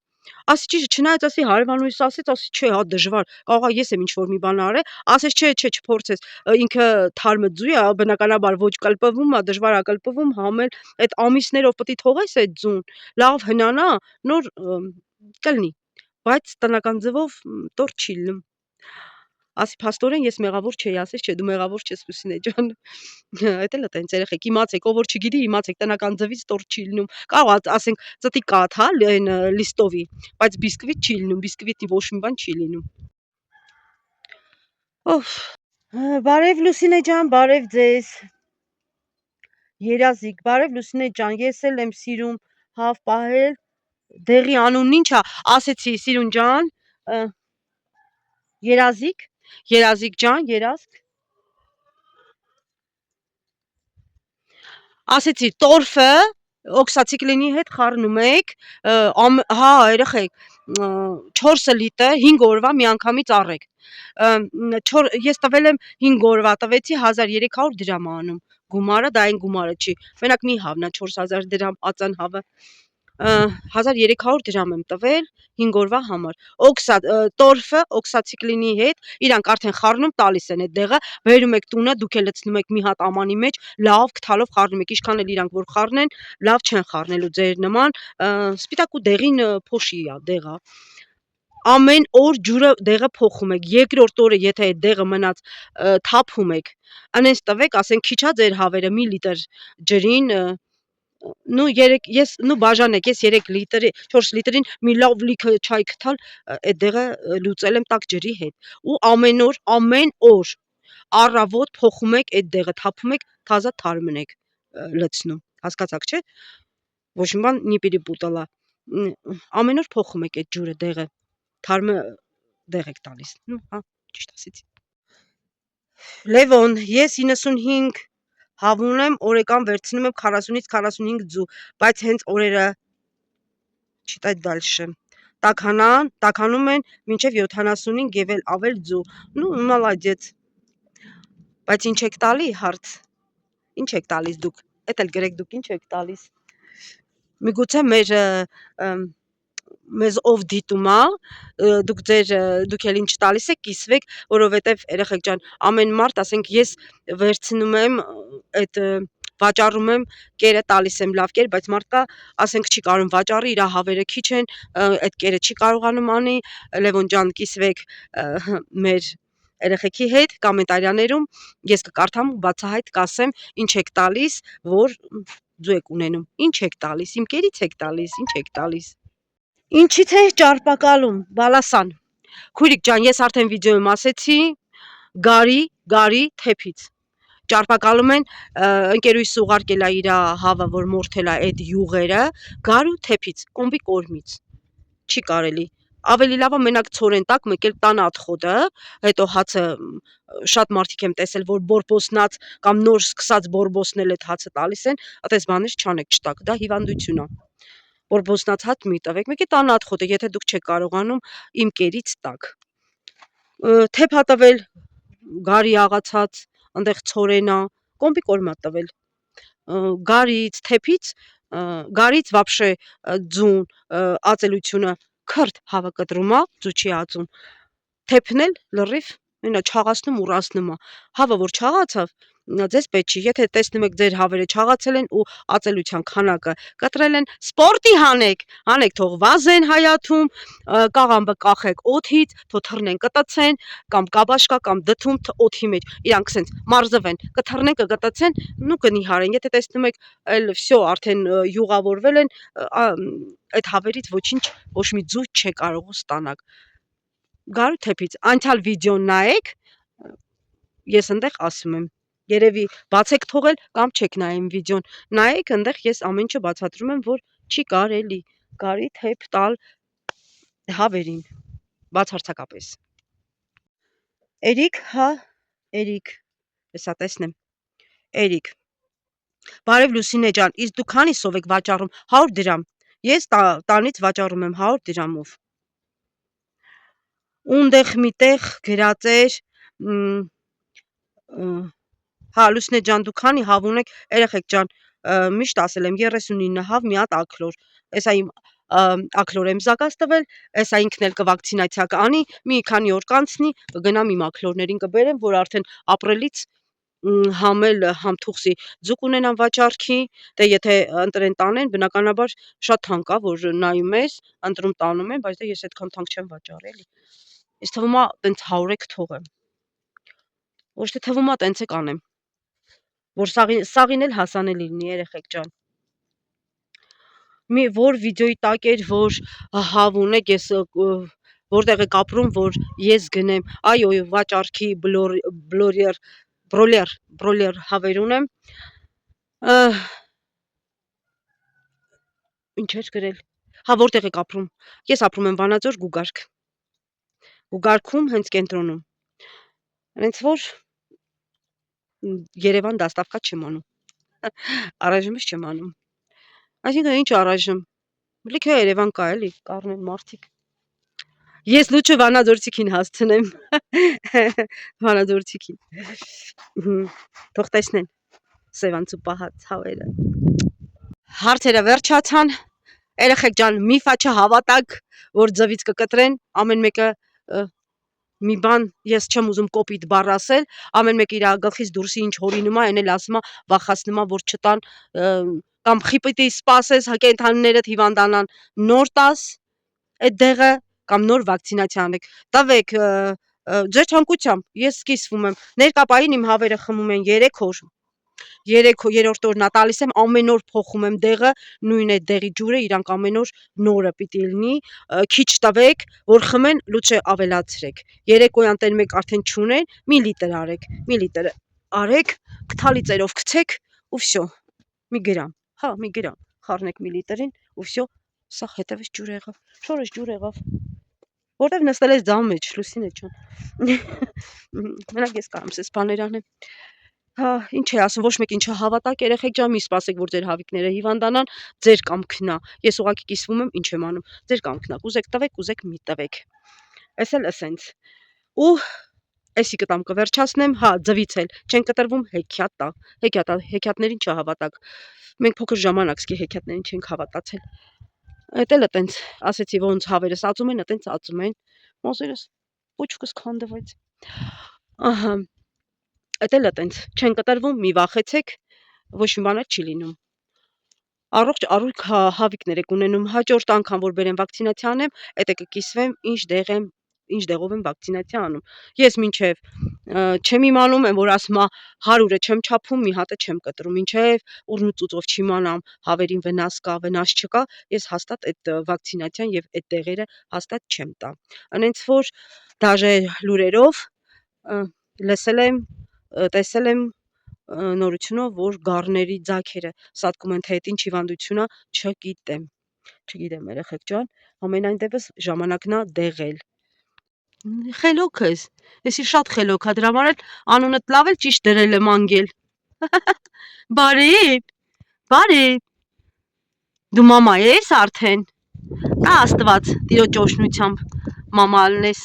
Ասի ճիշտ, չնայած ասի հարևանուհիս ասեց, ասի չէ, հա դժվար, կարող է ես եմ ինչ որ մի բան արել, ասեց չէ, չփորձես, ինքը թարմը ձու է, բնականաբար ոչ կլպվում է, դժվար է կլպվում, համել, այդ ամիսներով պետք է թողես այդ ձուն, լավ հնանա, նոր կլինի, բայց տնական ձվով տորթ չի լինում։ Ասի փաստորեն ես մեղավոր չէի, ասես չէ, դու մեղավոր չես Լուսինե ջան։ Այդ էլ է տենց երեխեք, իմացեք, ով որ չգիտի, իմացեք, տնական ձվից տորթ չի լինում։ Կարող ասենք ծտի կաթ, հա, այն լիստովի, բայց բիսկվիտ չի լինում, բիսկվիտի ոչ մի բան չի լինում։ Օֆ, բարև Լուսինե ջան, բարև ձեզ։ Երազիկ, բարև Լուսինե ջան, ես էլ եմ սիրում հավ պահել, դեղի անունն ինչ է, ասեցի սիրուն ջան, Երազիկ, Երազիկ ջան, երազք։ Ասեցի տորֆը օքսացիկլինի հետ խառնում եք, հա, երեխեք, 4 լիտր 5 օրվա միանգամից առեք։ Ես տվել եմ 5 օրվա, տվեցի 1300 դրամ անում։ Գումարը, դա այն գումարը չի։ Մենակ մի հավն է 4000 դրամ ածան հավը։ 1300 դրամ եմ տվել 5 օրվա համար։ Տորֆը օքսացիկլինի հետ, իրանք արդեն խառնում տալիս են այդ դեղը, բերում եք տունը, դուք էլ լցնում եք մի հատ ամանի մեջ, լավ քթալով խառնում եք, ինչքան էլ իրանք որ խառնեն, լավ չեն խառնելու ձեր նման, սպիտակ ու դեղին փոշի է դեղը։ Ամեն օր ջուրը դեղը փոխում եք, երկրորդ օրը եթե այդ դեղը մնաց թափում եք, անենց տվեք, ասենք քիչա ձեր հավերը մի լիտր ջրին, նու բաժանեք, ես 3 լիտրի, 4 լիտրին մի լավ լիքը չայ քթալ, այդ դեղը լուծել եմ տաք ջրի հետ։ Ու ամեն օր առավոտ փոխում եք այդ դեղը, թափում եք, թազա թարմն եք լցնում։ Հասկացաք, չէ՞։ Ոչ մի բան не перепутала։ Ամեն օր փոխում եք այդ ջուրը, դեղը, թարմը դեղ եք տալիս։ Հա, ճիշտ ասեցի։ Լևոն, ես 95 հավ ունեմ, օրեկան վերցնում եմ 40-ից 45 ձու, բայց հենց օրերը չիտать дальше։ Տաքանում են մինչև 75 եւ էլ ավել ձու։ Մալադեց։ Բայց ինչ եք տալի հարց։ Ինչ եք տալիս դուք։ Էդ էլ գրեք դուք ինչ եք տալիս։ Միգուցե մեզ ով դիտում է, դուք էլ ինչ տալիս եք, կիսվեք, որովհետև երեխեք ջան, ամեն մարդ, ասենք ես վերցնում եմ այդ վաճառում եմ, կերը տալիս եմ լավ կեր, բայց մարդկա, ասենք չի կարող վաճառի, իր հավերը քիչ են, այդ կերը չի կարողանում անի, Լևոն ջան, կիսվեք մեր երեխեքի հետ կոմենտարիաներում, ես կկարդամ ու բացահայտ կասեմ, ինչ եք տալիս, որ ձու եք ունենում, ինչ եք տալիս, իմ կերից եք տալիս, ինչ եք տալիս։ Ինչից է ճարպակալում, բալասան։ Քույրիկ ջան, ես արդեն վիդեոյում ասեցի, գարի թեփից։ Ճարպակալում են, ընկերուհիս ուղարկել է իր հավը, որ մորթել է այդ յուղերը, գարու թեփից, կոմբի կորմից։ Չի կարելի։ Ավելի լավ է մենակ ցորեն տակ մեկել տան աթխոդը, հետո հացը շատ մարդիկ եմ տեսել, որ բորբոսնած կամ նոր սկսած բորբոսնել այդ հացը տալիս են, այդպես բաներ չանեք, չտաք, դա հիվանդություն է։ բորբոսնած հատ մի տվեք, մեկի տան ատխոտ է, եթե դուք չեք կարողանում իմ կերից տակ։ Թեփ հա տվել, գարի աղացած, այնտեղ ցորենա, կոմպի կորմա տվել։ Գարից, թեփից, գարից վաբշե ձուն ածելությունը քրտ հավը կտրումա, ձու չի ածում։ Թեփն էլ լրիվ մենա չաղացնում ուրացնում է։ Հավը որ չաղացավ, ձեզ պետք չի, եթե տեսնում եք ձեր հավերը չաղացել են ու ածելության քանակը կտրել են, սպորտի հանեք, թող վազեն հայաթում, կաղամբը կախեք օդից, թող թռնեն կտցեն, կամ կաբաշկա կամ դդում օդի մեջ, իրանք սենց մարզվեն, կթռնեն կգտցեն, նու կնիհարեն, եթե տեսնում եք էլ վсё արդեն յուղավորվել են, այդ հավերից ոչինչ, ոչ մի ձու չի կարող ստանալ։ Գարու թեփից, անցյալ վիդեոն նայեք, ես այնտեղ ասում եմ, երևի բացեք թողել կամ չեք նայում վիդեոն, նայեք այնտեղ ես ամեն ինչը բացատրում եմ, որ չի կարելի գարի թեփ տալ հավերին, բացարձակապես։ Էրիկ, հա, Էրիկ, հեսա տեսնեմ, Էրիկ, բարև Լուսինե ջան, իսկ դու քանիսով եք վաճառում, 100 դրամ, ես տանից վաճառում եմ 100 դրամով։ Ունդեղ միտեղ գրած էր, հա Լուսինե ջան, դու քանի հավ ունեք, երեխեք ջան, միշտ ասել եմ 39 հավ, մի հատ աքլոր, էսա իմ աքլոր եմ զակած տվել, էսա ինքն էլ կվակցինացիա կանի, մի քանի օր կանցնի, կգնամ իմ աքլորներին կբերեմ, որ արդեն ապրիլից համել համթուխսի ձուկ ունենան վաճառքի, դե եթե ընտրեն տանեն, բնականաբար շատ թանկ է, որ նայում ես, ընտրում տանում են, բայց դե ես այդքան թանկ չեմ վաճառի էլի։ Ես թվում է տենց 100 թողեմ։ Ոչ թե թվում է տենց է կանեմ, որ սաղին էլ հասանելի լինի, երեխեք ջան։ Մի որ վիդեոյի տակ էր, որ հավ ունեք, ես որտեղ եք ապրում, որ ես գնեմ, այո, վաճառքի բրոլեր հավեր ունեմ, ինչ էր գրել, հա որտեղ եք ապրում, ես ապրում եմ Վանաձոր Գուգարք, Գուգարքում հենց կենտրոնում, հենց որ Երևան դաստավկա չեմ անում, առայժմս չեմ անում, այսինքն ինչ առայժմ, լիքը Երևան կա էլի, կառն են մարդիկ, ես լուչը Վանաձորցիքին հասցնեմ, Վանաձորցիքին, թող տեսնեն, սևանցու պահած հավերը, հարցերը վերջացան, երեխեք ջան, միֆա չհավատակ, որ ձվից կկտրեն, ամեն մեկը մի բան, ես չեմ ուզում կոպիտ բառ ասել, ամեն մեկը իր գլխից դուրսի ինչ հորինում է, այն էլ ասում է, վախացնում է, որ չտան, կամ խիպիտի սպասես, կենդանիներդ հիվանդանան, նոր տաս այդ դեղը, կամ նոր վակցինացիա անեք, տվեք, ձեր ցանկությամբ, ես սկիզբում եմ, ներկապային իմ հավերը խմում են 3 օր, 3-րդ օրն տալիս եմ, ամեն օր փոխում եմ դեղը, նույն այդ դեղի ջուրը, իրանք ամեն օր նորը պիտի լինի, քիչ տվեք, որ խմեն, լուչը ավելացրեք, երեկոյան տեն մեկ արդեն չունեն, մի լիտր արեք, թալիծերով գցեք, ու վсё, մի գրամ, հա, մի գրամ, խառնեք մի լիտրին, ու վсё, սա հետևից ջուր եղավ, շորս ջուր եղավ, որտև նստել ես ձամ մեջ, Լուսինե ջան, մենակ ես կարամ սես բաներ անեմ, հա, ինչ է ասում, ոչ մեկ ինչը հավատակ երեխեք ջան, մի սպասեք, որ ձեր հավիկները հիվանդանան, ձեր կամքն է, ես ուղղակի կիսվում եմ, ինչ եմ անում, ձեր կամքն է, կուզեք տվեք, կուզեք մի տվեք, էս էլ էսենց, ու էսի կտամ կվերջացնեմ, հա, ձվից էլ չեն կտրվում, հեքիաթներին չհավատակ, մենք փոքր ժամանակ սկի հեքիաթներին չենք հավատացել, այդ էլ տենց, ասեցի ոնց հավերս ածում են, տենց ածում են, մոզերս պուչկս քանդվեց, ահա, այդ էլ տենց, չեն կտրվում, մի վախեցեք, ոչ մի բան չի լինում, առողջ հավիկներ եք ունենում, հաջորդ անգամ, որ բերեմ վակցինացիա անեմ, այդ է կկիսվեմ, ինչ դեղով եմ վակցինացիա անում, ես մինչև չեմ իմանում, եմ որ ասում է 100-ը չեմ չափում, մի հատը չեմ կտրում, մինչև ուռնուծուծով չիմանամ, հավերին վնաս կա, վնաս չկա, ես հաստատ այդ վակցինացիան եւ այդ դեղերը հաստատ չեմ տա, այնց որ դաժե լուրերով լսել եմ, տեսել եմ նորությունով, որ գառների ձագերը սատկում են, թե այդ ինչ հիվանդություն է, չգիտեմ երեխեք ջան, ամենայն դեպս ժամանակն է դեղել, խելոք ես, եսի շատ խելոք է, դրա համար էլ անունդ լավ էլ ճիշտ դրել եմ անգել, բարև, Դու մամա ես արդեն։ Կա Աստված տիրոջ օշնությամբ մամա ալնես։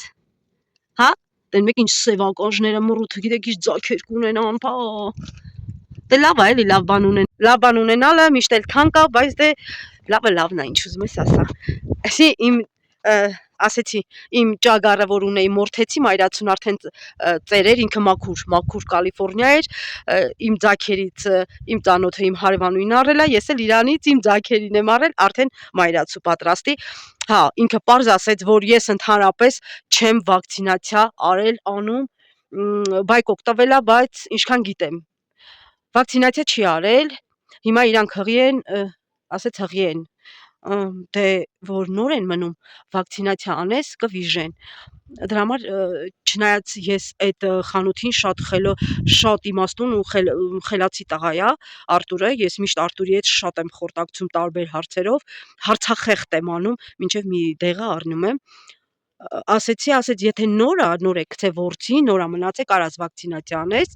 Հա? Դեն մեկ ինչ սևակոժները մռութը գիտեք ինչ ձակեր կունենան, փա։ Դե լավ է, էլի լավ բան ունենալը միշտ էլ թանկ է, բայց դե լավը լավն է, ինչ ուզում ես ասա։ Այսի իմ ասեցի իմ ճագարը որ ունեի մորթեցի մայրացուն արդեն ծերեր ինքը մաքուր Կալիֆոռնիա էր իմ ձակերից իմ ծանոթը իմ հարևանուին առել է ես էլ իրանից իմ ձակերին եմ առել արդեն մայրացու պատրաստի հա ինքը պարզ ասեց որ ես ընդհանրապես չեմ վակցինացիա արել անում բայկոկ տվել է բայց ինչքան գիտեմ վակցինացիա չի արել հիմա իրանք հղի են ասեց հղի են դե որ նոր են մնում վակցինացիա անես կվիժեն դրա համար չնայած ես այդ խանութին շատ իմաստուն ու խելացի տղա է Արտուրը ես միշտ Արտուրի հետ շատ եմ խորտակցում տարբեր հարցերով հարցախեղտ եմ անում մինչև մի դեղը առնում եմ ասեց եթե նոր է գցե որցի նորա մնացե կարաս վակցինացիա անես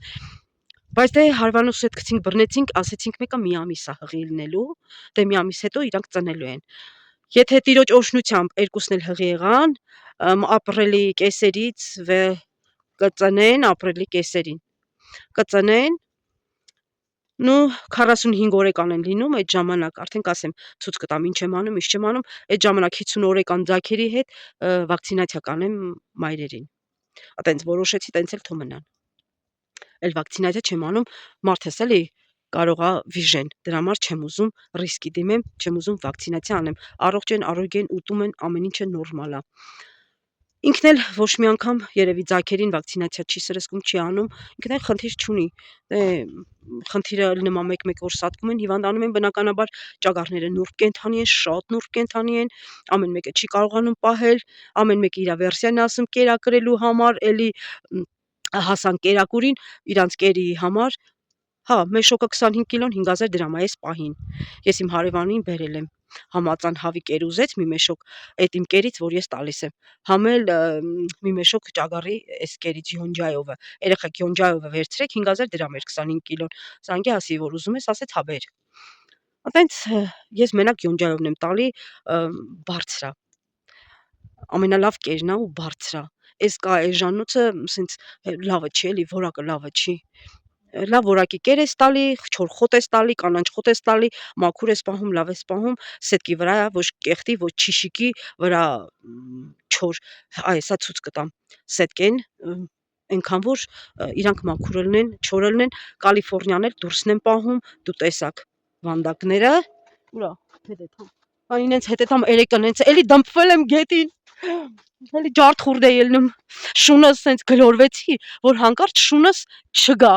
բայց դե հարևանուս հետ գցինք բռնեցինք ասեցինք մեկը մի ամիս է հղի լինելու դե մի ամիս հետո իրանք ծնելու են եթե տիրոջ օշնությամբ երկուսն էլ հղի եղան ապրիլի կեսերից կծնեն ապրիլի կեսերին կծնեն նու 45 օրեկան են լինում այդ ժամանակ արդեն կասեմ ցույց կտամ ինչ եմ անում ինչ չեմ անում այդ ժամանակ 50 օրեկան ձակերի հետ վակցինացիա կանեմ մայրերին այտենց որոշեցի տենց էլ թո մնան էլ վակցինացիա չեմ անում մարդես էլի կարող է վիժեն դրա համար չեմ ուզում ռիսկի դիմեմ չեմ ուզում վակցինացիա անեմ առողջ են առողջ են ուտում են ամեն ինչը նորմալ է ինքն էլ ոչ մի անգամ երևի ձակերին վակցինացիա չի սրսկում չի անում ինքն էլ խնդիր չունի դե խնդիրը նման մեկ որ սատկում են հիվանդանում են բնականաբար ճագարները նուրբ կենթանի են շատ նուրբ կենթանի են ամեն մեկը չի կարողանում պահել ամեն մեկը իր վերսիան ասում կերակրելու համար էլի հասան կերակուրին իրանց կերի համար հա մեր շոկը 25 կիլոն 5000 դրամ է այս պահին ես իմ հարևանին բերել եմ համածան հավի կեր ուզեց մի մեշոկ այդ իմ կերից որ ես տալիս եմ համել մի մեշոկ ճագարի այս կերից յոնջայովը երեխեք յոնջայովը վերցրեք 5000 դրամ էր 25 կիլոն զանգի ասի որ ուզում ես ասեց հա բեր այտենց ես մենակ յոնջայովն եմ տալի բարձրա ամենալավ կերն է ու բարձրա այս կա էժանոցը սենց լավը չի էլի որակը լավը չի լավ որակի կեր ես տալի, չոր խոտ ես տալի, կանաչ խոտ ես տալի, մաքուր ես պահում, լավ ես պահում, սետկի վրա ոչ կեղտի, ոչ չիշիկի վրա չոր, այ սա ցույց կտամ, սետկեն այնքան որ իրանք մաքուր լինեն, չոր լինեն, Կալիֆոռնիան էլ դուրսն են պահում, դու տեսակ վանդակները, ուրա, հետեթամ, բան ինենց հետեթամ երեկն ինձ էլի դմփվել եմ գետին Հəli ջարդ խուրդ է ելնում շունս սենց գլորվեցի որ հանկարծ շունս չգա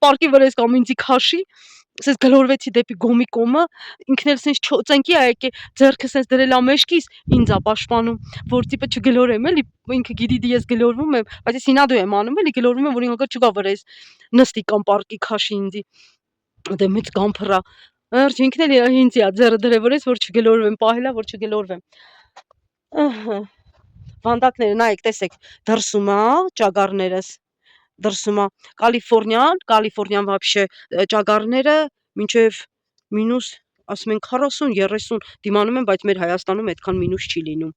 պարկի վրա ես կամ ինձի քաշի սենց գլորվեցի դեպի գոմի կոմը ինքն էլ սենց ծենկի է եկե ձեռքը սենց դրել ա մեջքիս ինձ ա պաշտպանում որ տիպը չգլորեմ էլի ինքը գիտի ես գլորվում եմ բայց ես ինադու եմ անում էլի գլորվում եմ որ ինքը չգա վրայս նստի կամ պարկի քաշի ինձի դե մեծ գամփրա Արջ ինքն էլ ինձի ա ձեռը դրել վրայս որ չգլորվեմ պահելա որ չգլորվեմ վանդակները նայեք տեսեք դրսում է ճագարներս դրսում է Կալիֆոռնիան вообще ճագարները մինչև մինուս ասում են 40-30 դիմանում են բայց մեր Հայաստանում այդքան մինուս չի լինում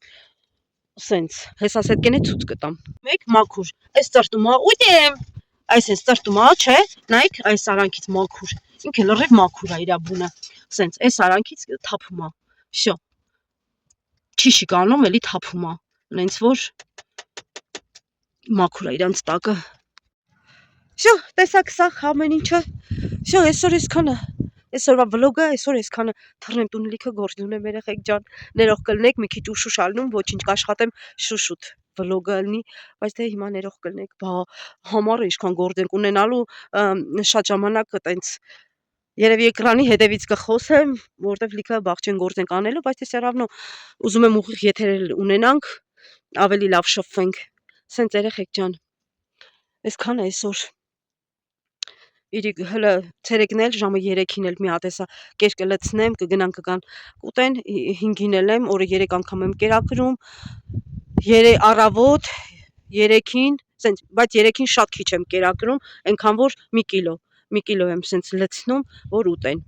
սենց հեսա սետկենե ցույց կտամ մեկ մաքուր այս ծրտում է ուտեմ այս էս ծրտում է չէ նայեք այս արանքից մաքուր ինքը լրիվ մաքուր է իր բունը սենց այս արանքից թափում է всё չի կանում էլի թափում է նենց որ մաքուր է իրանց տակը всё տեսակ սա ամեն ինչը всё այսօր այսքանը այսօրվա վլոգը այսօր այսքանը թռնեմ տունելիքը գործ ունեմ երեխեք ջան ներող կլնեք մի քիչ ուշուշ ալնում ոչինչ կաշխատեմ շուշուտ վլոգը լինի բայց դե հիմա ներող կլնեք բա համարը ինչքան գործ ենք ունենալու շատ ժամանակ այտենց Երևի էկրանի հետևից կխոսեմ, որտեվ լիքը բաղջեն գործ ենք անելու, բայց ես երավնո ուզում եմ ուղիղ եթերել ունենանք, ավելի լավ շփվենք։ Սենց երեխեք ջան։ Այսքան է այսօր։ Իրիկ հələ ցերեկն էլ ժամը 3-ին էլ մի հատ էսա կեր կլցնեմ, կգնան կգան կուտեն 5-ին էլ եմ, օրը 3 անգամ եմ կերակրում։ Առավոտ 3-ին, սենց, բայց 3-ին շատ քիչ եմ կերակրում, այնքան որ մի կիլո եմ սենց լցնում, որ ուտեն։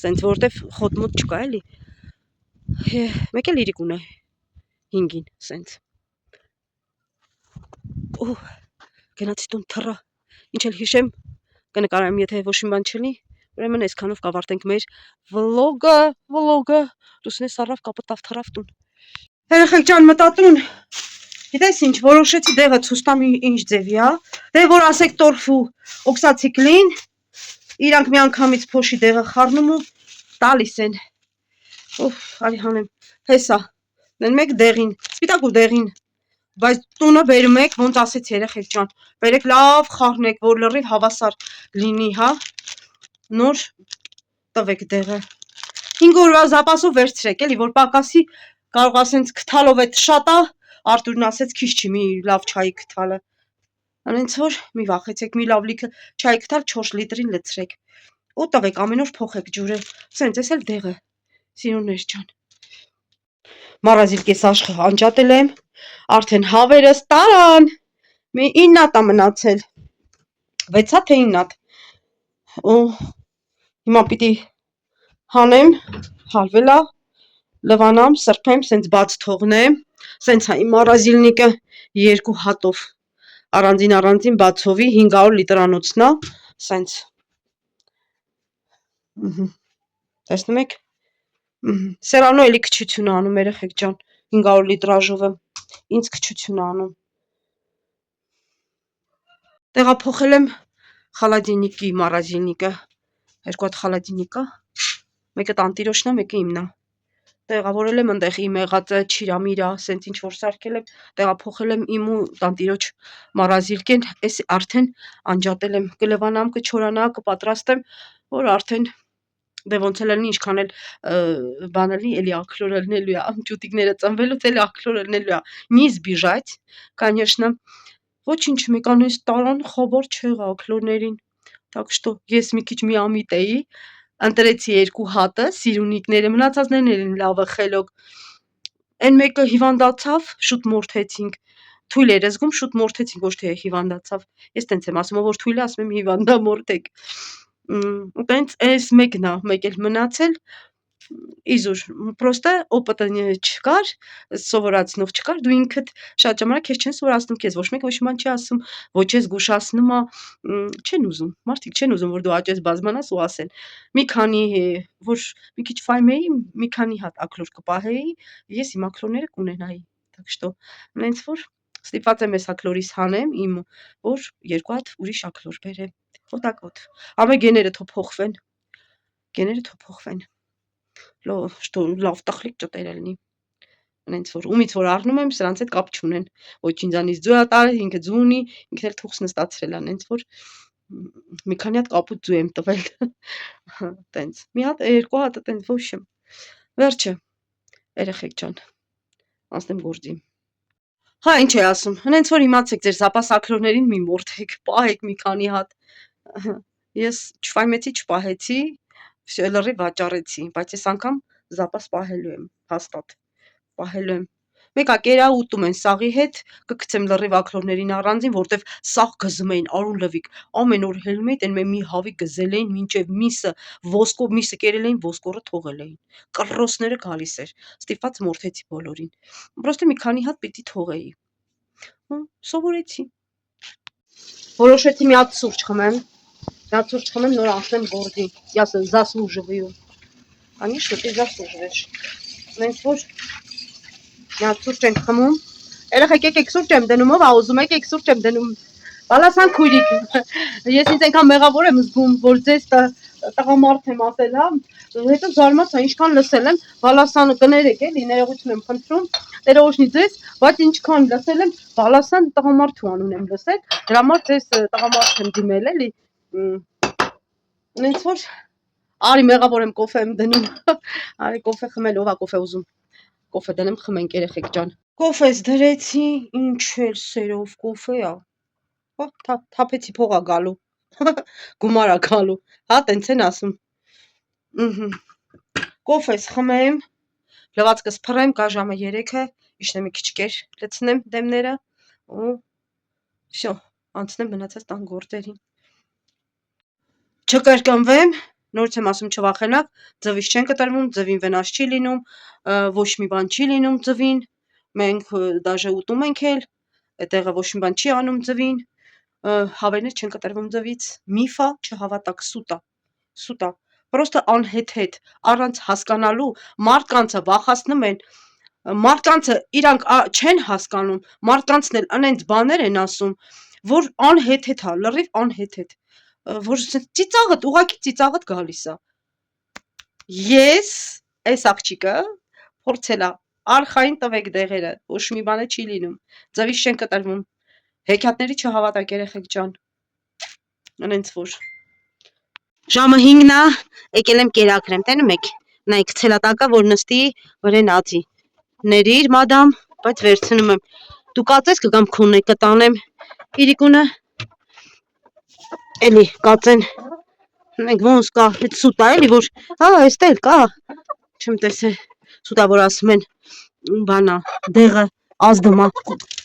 Սենց որտեվ խոտ մոտ չկա էլի։ Մեկ էլ իրիկ ունե 5-ին սենց։ Ու գնացի տուն թռա։ Ինչ էլ հիշեմ, կնկարեմ, եթե ոչ մի բան չլինի, ուրեմն այսքանով կավարտենք մեր վլոգը։ Լուսինե սառավ կապտավ թռավ տուն։ Երեխեք ջան, մտա տուն։ Գիտես ինչ, որոշեցի դեղը ցույց տամ ինչ ձևի է։ Դե որ ասեք տորֆու օքսացիկլին, իրանք միանգամից փոշի դեղը խառնում ու տալիս են։ Արի հանեմ։ Հեսա։ Դեն մեկ դեղին, սպիտակ ու դեղին։ Բայց տունը բերում եք, ոնց ասեցի երեխեք ջան, բերեք լավ խառնեք, որ լրիվ հավասար լինի, հա։ Նոր տվեք դեղը։ 5 օրվա զապասով վերցրեք, էլի որ պակասի, կարող ասենց քթալով է շատ է, Արտուրն ասեց քիչ չի մի լավ չայի քթալը։ Անենց որ մի վախեցեք, մի լավ լիքը չայի քթալ 4 լիտրին լցրեք։ Ու տվեք ամեն օր փոխեք ջուրը։ Սենց էս էլ դեղը։ Սիրուններ ջան։ Մարազիլ կես աշխը անջատել եմ, արդեն հավերս տարան։ Մի 9 հատ է մնացել։ 6 հատ թե 9 հատ։ Ու հիմա պիտի հանեմ, հալվել է, լվանամ, սրբեմ, սենց բաց թողնեմ, սենց է իմ մարազիլնիկը 2 հատով, առանձին բացովի 500 լիտրանոցն է, սենց, տեսնում եք, սերանո էլի քչություն է անում երեխեք ջան, 500 լիտրաժովը, ինձ քչություն է անում, տեղափոխել եմ խալադինիկի մարազիլնիկը, 2 հատ խալադինիկ կա, մեկը տանտիրոջն է, մեկը իմն է, տեղավորել եմ ընդեղ իմ եղածը չիրամիրա, սենց ինչ որ սարքել եմ, տեղափոխել եմ իմ ու տանտիրոջ մարազիլկեն, այս արդեն անջատել եմ, կլվանամ, կչորանա, կպատրաստեմ, որ արդեն դե ոնց էլ լինի, ինչքան էլ բանը լինի, էլի աքլոր ելնելու է, ճուտիկները ծնվելուց էլի աքլոր ելնելու է, не сбежать, конечно, ոչինչ, մեկանես տարան խաբար չեղա աքլորներին, так что ես մի քիչ միամիտ էի, ընտրեցի 2 հատը, սիրունիկները, մնացածներն են լավը խելոք, այն մեկը հիվանդացավ, շուտ մորթեցինք, թույլ էր զգում, շուտ մորթեցինք, ոչ թե հիվանդացավ, ես տենց եմ ասում, որ թույլ է, ասում եմ հիվանդա մորթեք, ու տենց այս մեկն է, մեկ էլ մնացել, իզուր, պրոստը օպտը չկար, սովորացնող չկար, դու ինքդ շատ ժամանակ քեզ չեն սովորացնում, քեզ ոչ մեկ ոչ մի բան չի ասում, ոչ ես զգուշացնում է, չեն ուզում, մարդիկ չեն ուզում, որ դու աճես բազմանաս ու ասեն, մի քանի, որ մի քիչ ֆայմ էի, մի քանի հատ աքլոր կպահեի, ես իմ աքլորները կունենայի, так что, նենց որ ստիպված եմ ես աքլորիս հանեմ, իմ, որ 2 հատ ուրիշ աքլոր բերեմ, հոտակոտ, ամե գեները թո փոխվեն, что լավ տխլիկ ճտեր լինի, նենց որ, ումից որ առնում եմ, սրանց հետ կապ չունեն, ոչ ինձանից ձու է տարել, ինքը ձու ունի, ինքն էլ թուղս նստացրել է, նենց որ, մի քանի հատ կապուտ ձու եմ տվել, տենց, մի հատ, 2 հատը տենց ոչ եմ, վերջը, երեխեք ջան, անցնեմ գործի, հա ինչ է ասում, նենց որ իմացեք ձեր զապաս աքլորներին մի մորթեք, պահեք մի քանի հատ, ես չվայմեցի, չպահեցի, լրիվ վաճառեցի, բայց ես անգամ զապաս պահելու եմ, հաստատ, պահելու եմ, մեկա կերա ուտում են սաղի հետ, կգցեմ լրիվ աքլորներին առանձին, որտև սաղ գզում էին, արուն լվիկ, ամեն օր հելում էին, տեն մի հավի գզել էին, մինչև միսը, ոսկով միսը կերել էին, ոսկորը թողել էին, կռոսները գալիս էր, ստիպված մորթեցի բոլորին, պրոստը մի քանի հատ պիտի թողեի, սովորեցի, որոշեցի մի հատ սուրճ խմեմ, նոր անցնեմ գործի, я заслуживаю, конечно, ты заслуживаешь, նենց որ մի հատ սուրճ ենք խմում, երեխեք եկեք սուրճ եմ դնում, ով ա ուզում եկեք սուրճ եմ դնում, բալասան քույրիկ, ես ինձ այնքան մեղավոր եմ զգում, որ ձեզ տղամարդ եմ ասել, հա, հետո զարմացա, ինչքան լսել եմ, բալասանը կներեք էլի, ներողություն եմ խնդրում, տերողոշնի ձեզ, բայց ինչքան լսել եմ, բալասան տղամարդու անուն եմ լսել, դրա համար ձեզ տղամարդ եմ դիմել էլի, նենց որ, արի մեղավոր եմ կոֆե եմ դնում, արի կոֆե խմել, ով ա կոֆե ուզում, կոֆե դնեմ խմենք երեխեք ջան, կոֆես դրեցի, ինչ էլ սերով կոֆե ա, թափեցի փող ա գալու, գումար ա գալու, հա տենց են ասում, կոֆես խմեմ, լվացքս փռեմ, կա ժամը 3-ը, իջնեմ մի քիչ կեր լցնեմ դեմները, ու շո, անցնեմ մնացած տան գործերին, չկրկնվեմ, նորից եմ ասում չվախենաք, ձվից չեն կտրվում, ձվին վնաս չի լինում, ոչ մի բան չի լինում ձվին, մենք դաժե ուտում ենք էլ, այդտեղը ոչ մի բան չի անում ձվին, հավերներ չեն կտրվում ձվից, միֆա չհավատաք, սուտ է, պրոստը անհեթեթ, առանց հասկանալու, մարդկանցը վախացնում են, մարդկանցը իրանք չեն հասկանում, մարդկանցն էլ անենց բաներ են ասում, որ անհեթեթ է, լրիվ անհեթեթ, որ ծիծաղդ, ուղղակի ծիծաղդ գալիս է։ Ես այս աղջիկը փորձել է արխային տվեք դեղերը, ոչ մի բան չի լինում, ձվից չեն կտրվում, հեքիաթների չհավատակ երեխեք ջան, անենց որ։ Ժամը 5-ն է, եկել եմ կերակրեմ, տենում եք, նայեք ցելատակը, որ նստի վրեն ածի, ներիր մադամ, բայց վերցնում եմ, դու կածես կգամ քունը կտանեմ, իրիկունը, էլի կածեն, մենք ոնց կա, հետ սուտ է էլի, որ, էստե էլ կա, չեմ տեսել, սուտ է, որ ասում են, բանա, դեղը ազդում է,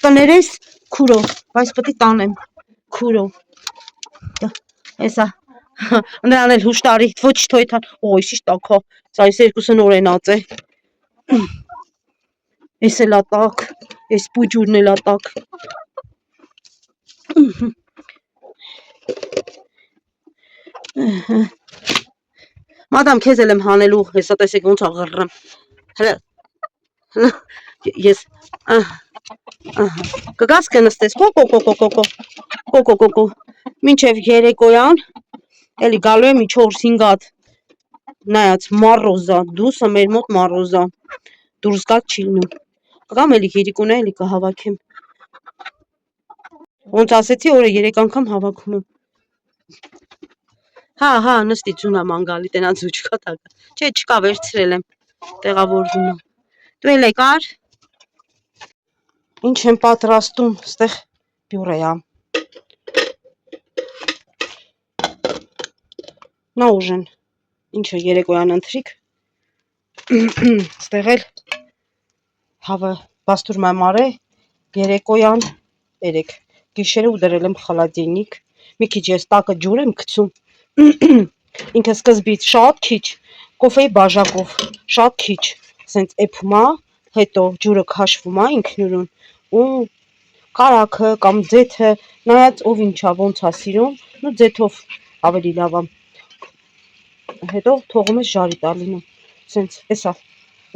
տներես քուրով, բայց պտի տանեմ, քուրով, էսա, նրան էլ հուշտարի, ոչ թոյթան, օյսիշ տակա, այս երկուսը նոր են ածե, ես էլ ատակ, ես պուջուրն էլ ատակ, մադամ քեզ էլ եմ հանելու, հեսա տեսեք ոնց աղռեմ, ես, կգաս կնստես, կոկո, մինչև երեկոյան, էլի գալու եմ 4-5 հատ, նայած, մարոզա, դուսը մեր մոտ մարոզա, դուրս գակ չի լինում, կգամ էլի երիկուն էլի կհավաքեմ, ոնց ասեցի օրը 3 անգամ հավաքում եմ, հա, նստի ձունա մանգալի, տենան ձու չկա տակը, չէ, չկա, վերցրել եմ, տեղավորվում եմ, դու էլ եկար, ինչ եմ պատրաստում, ստեղ բյուրեա, նա ուժեն, ինչը երեկոյան ընթրիք, ստեղ էլ հավը բաստուր մամարե, երեկոյան, երեք, գիշերը ու դրել եմ խալադենիք, մի քիչ ես տակը ջուր եմ գցում, ինքը սկզբից շատ քիչ, կոֆեի բաժակով, շատ քիչ, սենց էփում է, հետո ջուրը քաշվում է ինքնուրույն, ու կարաքը կամ ձեթը, նայած ով ինչա ոնց է սիրում, ու ձեթով ավելի լավ է, հետո թողում ես ժարի տա լինում, սենց, էսա,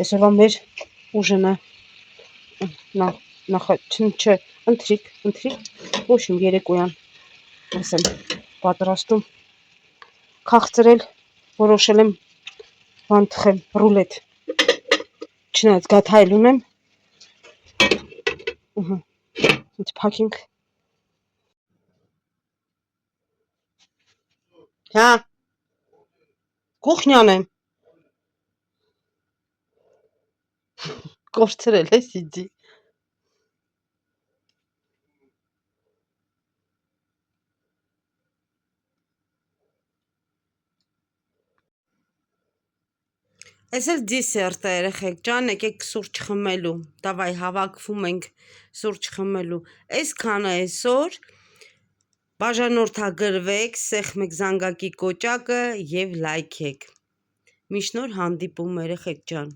այսօրվա մեր ուժնը, չէ, ընթրիք, ոչ իմ երեկոյան, ես եմ պատրաստում, քաղցրել, որոշել եմ բան թխեմ, ռուլետ, չնայած գաթայել ունեմ, ինձ պակինք, հա, կուխնյան եմ, կորցրել ես իջի, Այս էլ դիսերտ է երեխեք ջան, եկեք սուրճ խմելու, դավայ հավաքվում ենք սուրճ խմելու, այսքանը այսօր, բաժանորդագրվեք, սեղմեք զանգակի կոճակը և լայքեք, միշտ նոր հանդիպում երեխեք ջան։